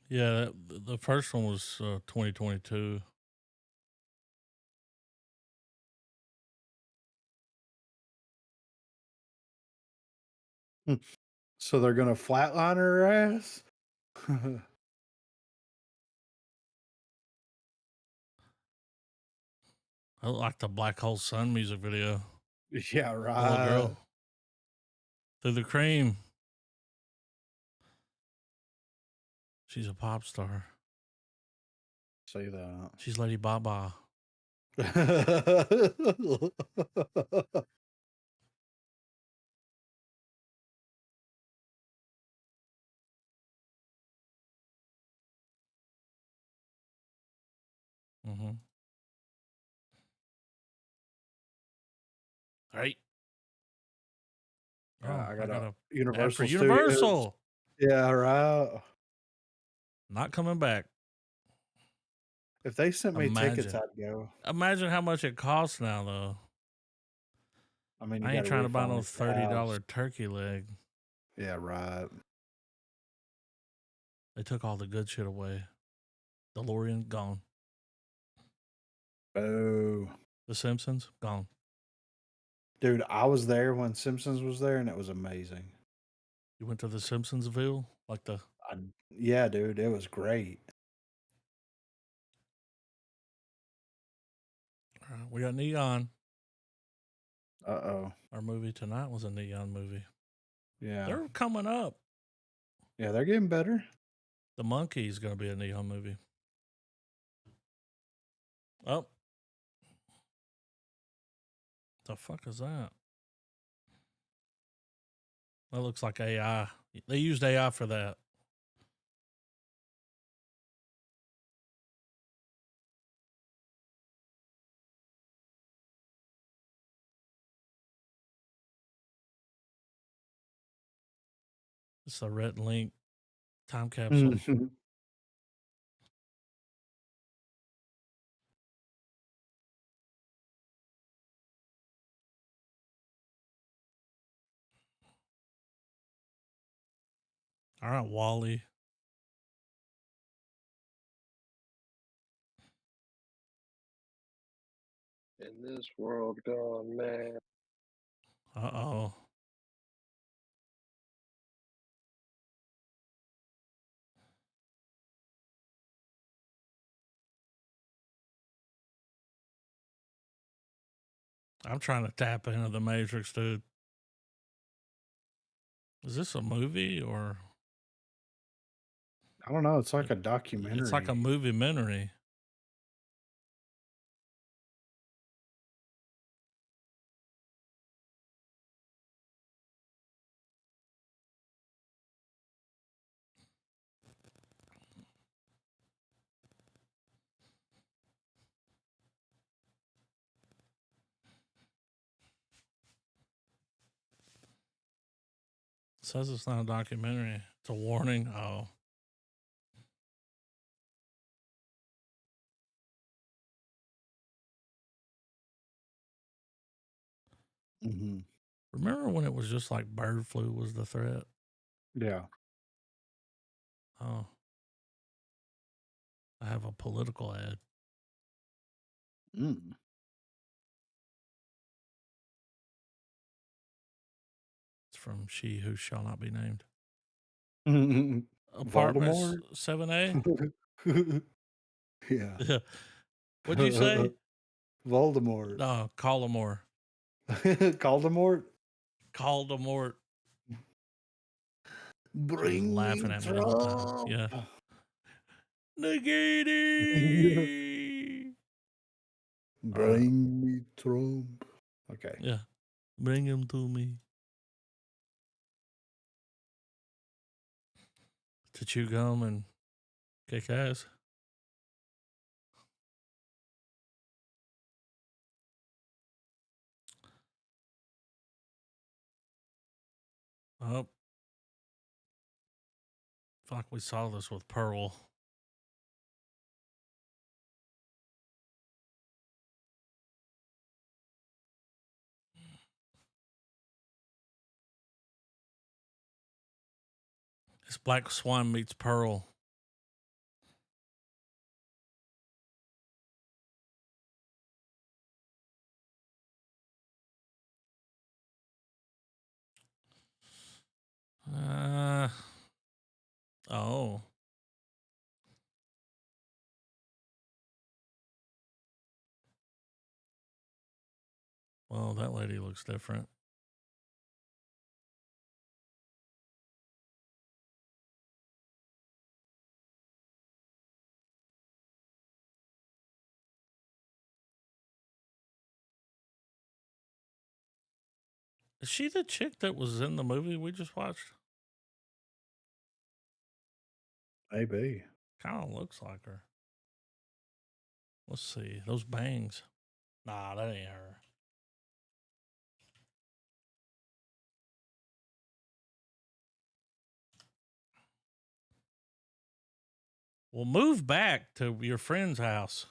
Yeah, the first one was 2022. So they're gonna flatline her ass? I look like the Black Hole Sun music video. Yeah, The little right. girl. Through the cream. She's a pop star. Say that. She's Lady Baba. Mm-hmm. Right. Yeah, Oh, I I got got a a ad for Universal Studios. Universal. Yeah, right. Not coming back. If they sent me tickets, Imagine. I'd go. Imagine how much it costs now, though. I mean, you I ain't got to trying to buy no refinance the house. $30 turkey leg. Yeah, right. They took all the good shit away. DeLorean gone. Oh, The Simpsons gone. dude, I was there when Simpsons was there, and it was amazing. You went to the Simpsonsville, like the Yeah, dude, it was great. we got Neon. Uh-oh. Our movie tonight was a Neon movie. Yeah. They're coming up. Yeah, they're getting better. The Monkey's going to be a Neon movie. Oh, the fuck is that? That looks like AI. They used AI for that. It's a red link time capsule. All right, Wally. In this world gone mad. Uh-oh. I'm trying to tap into the Matrix, dude. Is this a movie or? I don't know. It's like a documentary. It's like a movie-mentary. It says it's not a documentary. It's a warning. Oh. Mm-hmm. Remember when it was just like bird flu was the threat? Yeah. Oh. I have a political ad. Mm. It's from She Who Shall Not Be Named. Voldemort? Apartments 7A? Yeah. Yeah. What'd you say? Voldemort. No, Collamore. Voldemort? Caldemort. She's Bring laughing me at me the whole time. Trump. Yeah. Yeah. Nagini. Bring me Trump. Okay. Yeah. Bring him to me. To chew gum and kick ass. Oh. Fuck, we saw this with Pearl. It's Black Swan meets Pearl. Oh. Well, that lady looks different. Is she the chick that was in the movie we just watched? Maybe. Kind of looks like her. Let's see. Those bangs. Nah, that ain't her. Well, move back to your friend's house.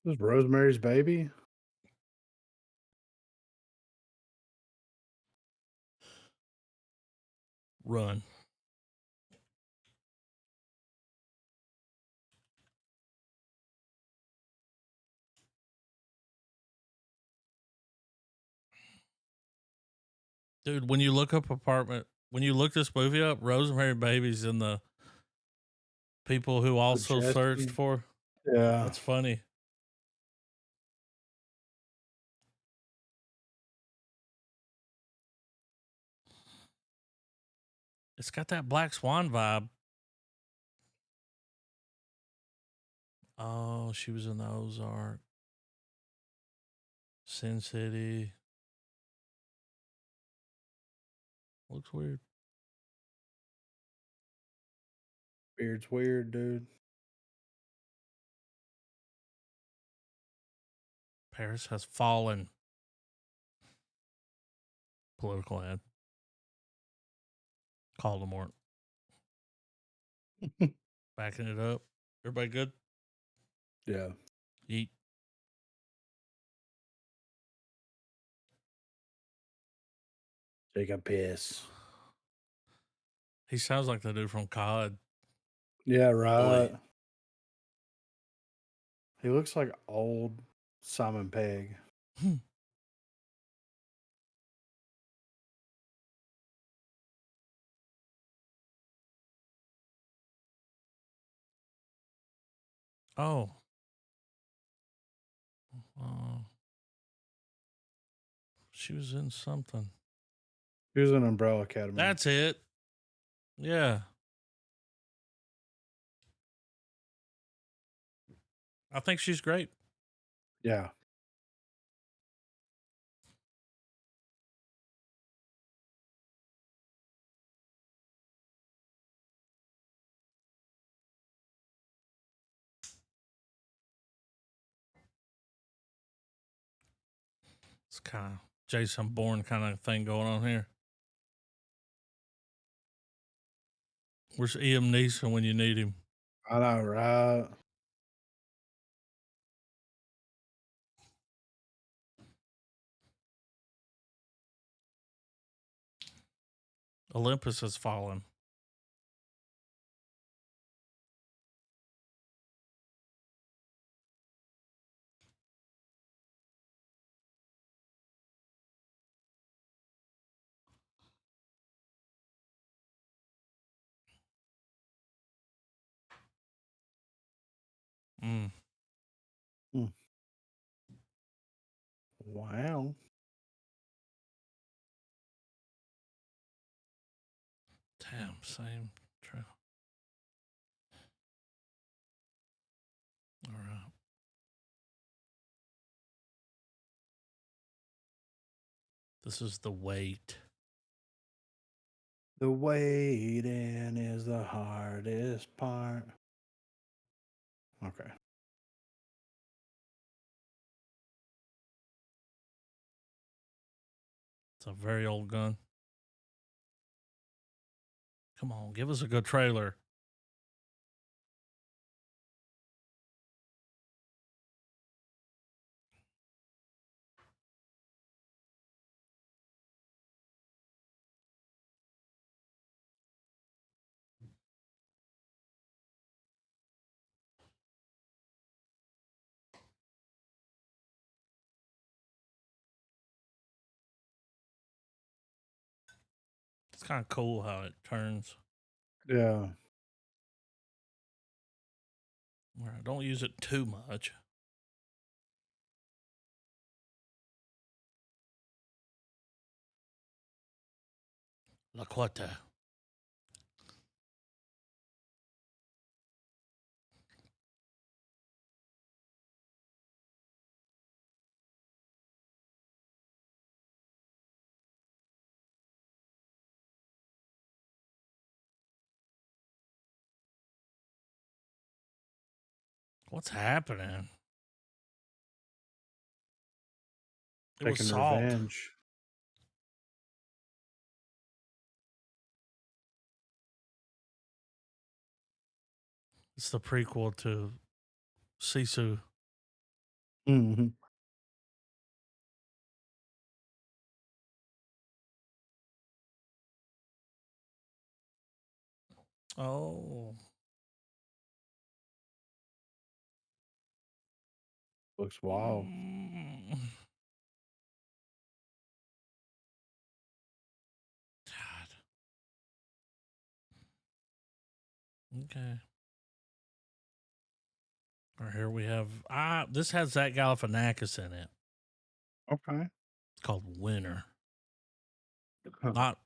This is Rosemary's Baby. Run. Dude, when you look this movie up, Rosemary Baby's in the people who also searched Suggestion. for. Yeah. That's funny. It's got that Black Swan vibe. Oh, she was in the Ozark. Sin City. Looks weird. Beard's weird, dude. Paris has fallen. Political ad. Call them more. Backing it up. Everybody good? Yeah. Eat. Take a piss. He sounds like the dude from COD. Yeah, right. Boy. He looks like old Simon Pegg. Oh. Uh, she was in something. He was in Umbrella Academy. That's it. Yeah. I think she's great. Yeah. It's kind of Jason Bourne kind of thing going on here. Where's Liam Neeson when you need him? I know, right? Olympus has fallen. Mm. Wow. Damn, same trail. All right. This is the wait. The waiting is the hardest part. Okay. It's a very old gun. Come on, give us a good trailer. It's kind of cool how it turns. Yeah. All right, don't use it too much. La Quata. What's happening? It was Taking salt. revenge. It's the prequel to Sisu. Mhm. Oh. Looks wild. Mm. God. Okay. Or here we have this has Zach Galifianakis in it. Okay. It's called Winter. Huh. Not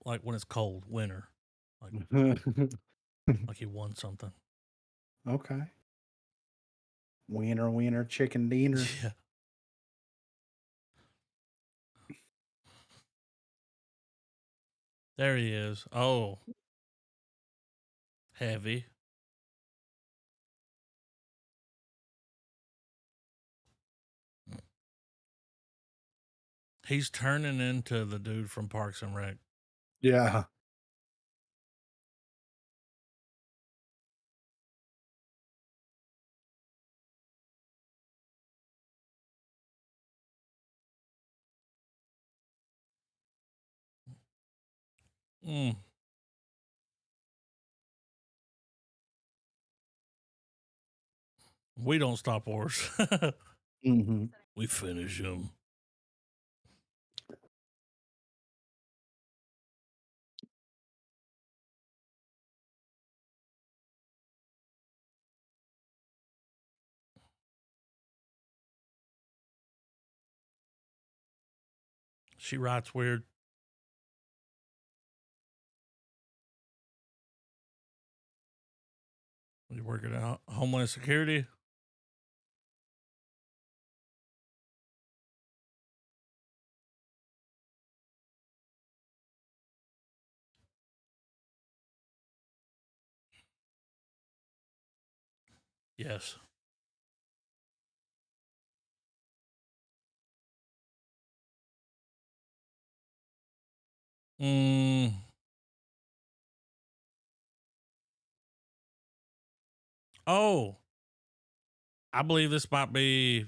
like when it's cold, winter. Like like he won something. Okay. Wiener, wiener, chicken dinner. Yeah. There he is. Oh, heavy. He's turning into the dude from Parks and Rec. Yeah. Mm. We don't stop wars. Hmm. We finish him. She writes weird. You working out Homeland Security? Yes. Mm. Oh, I believe this might be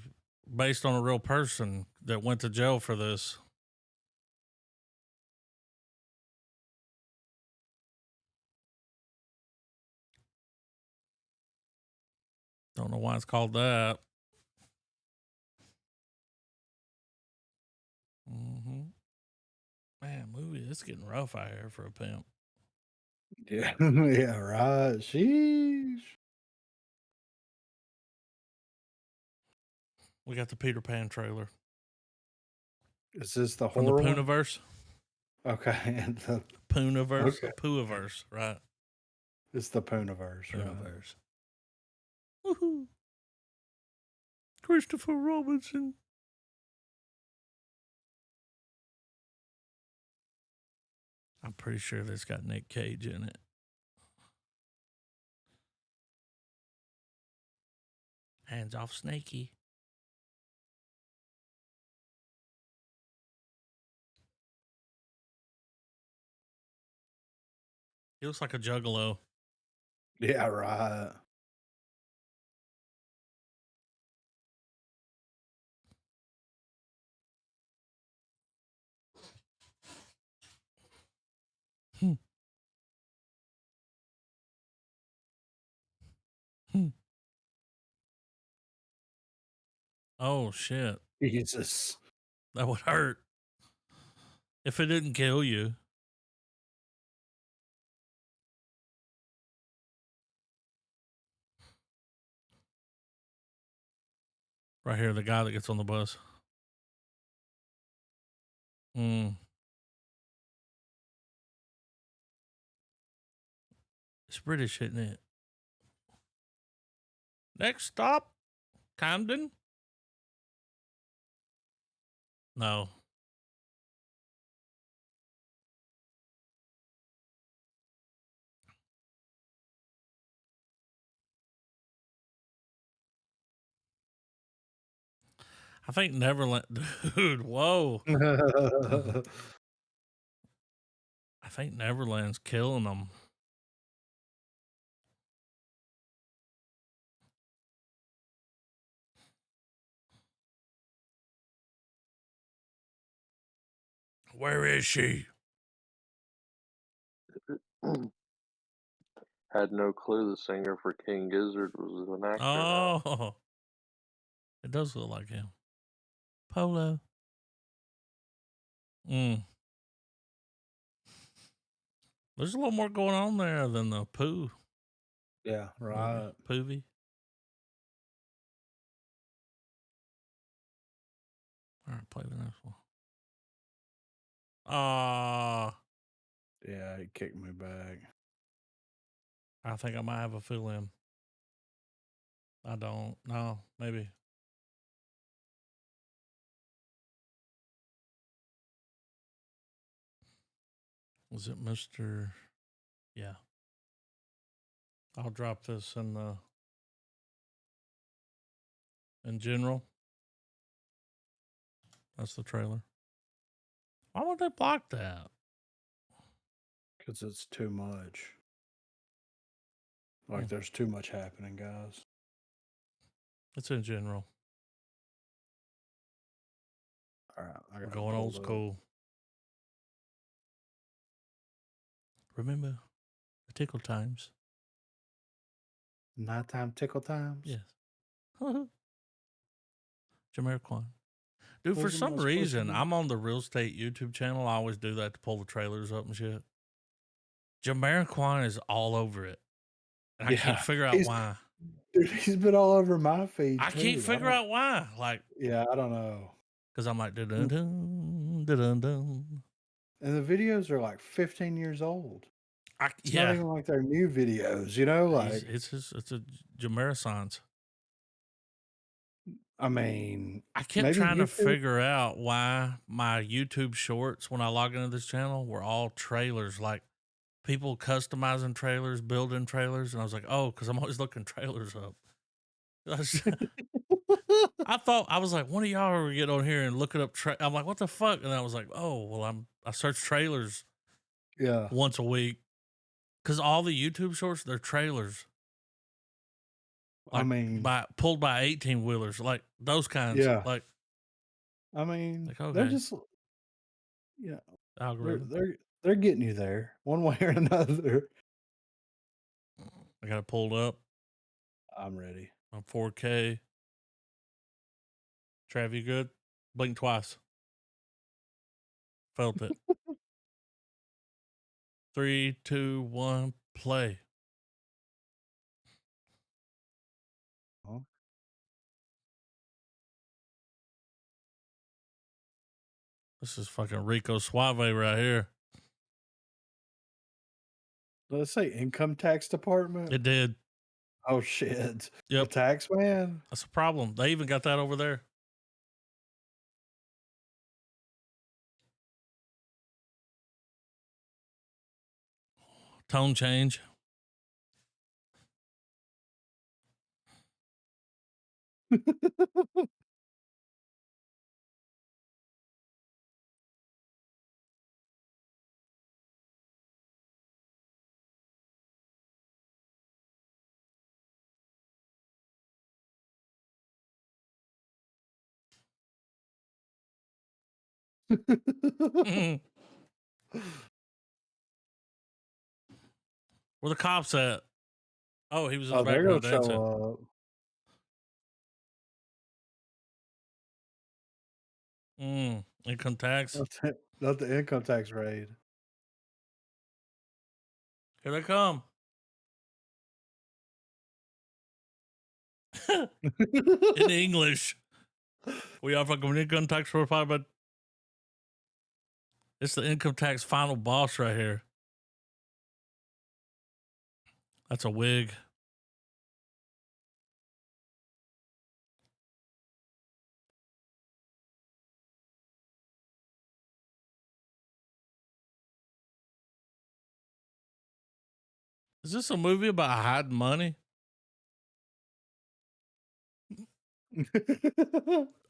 based on a real person that went to jail for this. Don't know why it's called that. Mm-hmm. Man, movie, it's getting rough out here for a pimp. Yeah. Yeah. Right. Sheesh. We got the Peter Pan trailer Is this the from the horror one? Pooniverse. Okay. Pooniverse, Okay. Poohiverse, right? It's the Pooniverse, right? Pooniverse. Woohoo! Christopher Robinson. I'm pretty sure this got Nick Cage in it. Hands off, Snakey. He looks like a juggalo. Yeah. Right. Hmm. Hmm. Oh shit, Jesus. that would hurt if it didn't kill you. Right here, the guy that gets on the bus. Mm. It's British, isn't it? Next stop, Camden. No. I think Neverland. Dude, whoa. I think Neverland's killing them. Where is she? Had no clue the singer for King Gizzard was an actor now. Oh, it does look like him. Polo. Mm. There's a little more going on there than the poo Yeah, movie. right. Poovy. All right, play the next one. Yeah, it kicked me back. I think I might have a fill-in. I don't. No, maybe. Was it Mr. Yeah. I'll drop this in general. That's the trailer. Why would they block that? Because it's too much. Like, there's too much happening, guys. It's in general. All right, I We're got going old school. Remember the tickle times? Nighttime tickle times. Yes. Jamiroquai. Dude, for Close your some eyes, close your reason, eyes. I'm on the real estate YouTube channel. I always do that to pull the trailers up and shit. Jamiroquai is all over it. And I can't figure out why. Dude, he's been all over my feed. I can't figure out why. Like, yeah, I don't know. because I'm like, dun-dun-dun, dun-dun-dun. And the videos are like 15 years old. It's not Yeah. even like they're new videos, you know? Like, It's a Jamarissance. I mean, I kept maybe trying to YouTube. figure out why my YouTube shorts, when I log into this channel, were all trailers. Like people customizing trailers, building trailers. And I was like, oh, because I'm always looking trailers up. I thought, I was like, one of y'all ever get on here and look it up. I'm like, what the fuck? And I was like, oh, well, I search trailers Yeah. once a week. Because all the YouTube shorts, they're trailers. Like I mean, pulled by 18 wheelers, like those kinds. Yeah. Like, I mean, like they're okay, just, yeah, algorithm. they're getting you there one way or another. I got it pulled up. I'm ready. On 4K. Trav, you good? Blink twice. Felt it. 3, 2, 1, play. Huh? This is fucking Rico Suave right here. Let's say income tax department. It did. Oh shit. Yep. The tax man. That's a problem. They even got that over there. Tone change. Where the cops at? Oh, he was in the they're gonna background dancing. show up. Income tax. Not the income tax raid. Here they come. In English. We are fucking income tax department. It's the income tax final boss right here. That's a wig. Is this a movie about hiding money?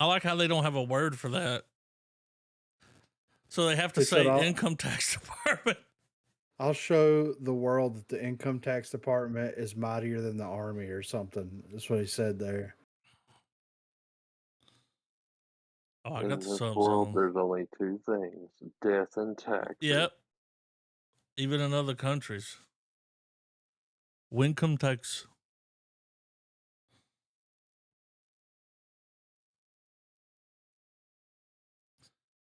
I like how they don't have a word for that. So they have to say income tax department. I'll show the world that the income tax department is mightier than the army or something. That's what he said there. Oh, I got In the this subs world, on. there's only two things: death and taxes. Yep. Even in other countries. Income tax.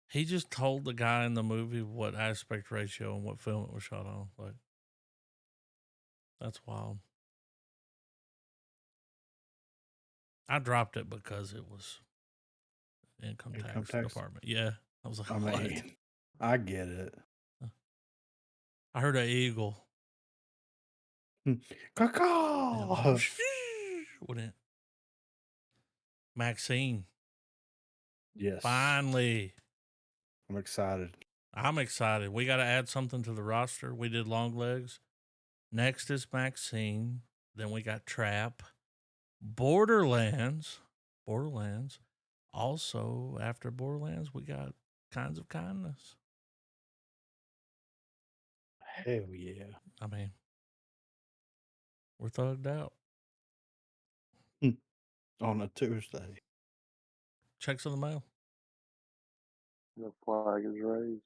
He just told the guy in the movie what aspect ratio and what film it was shot on. Like, that's wild. I dropped it because it was income tax department. Yeah. I was like, I what? mean, I get it. I heard an eagle. Caw-caw! What it? Maxine. Yes. Finally. I'm excited. I'm excited. We got to add something to the roster. We did Longlegs. Next is Maxine. Then we got Trap. Borderlands. Also, after Borderlands, we got Kinds of Kindness. Hell yeah. I mean, we're thugged out. On a Tuesday. Checks in the mail. The flag is raised.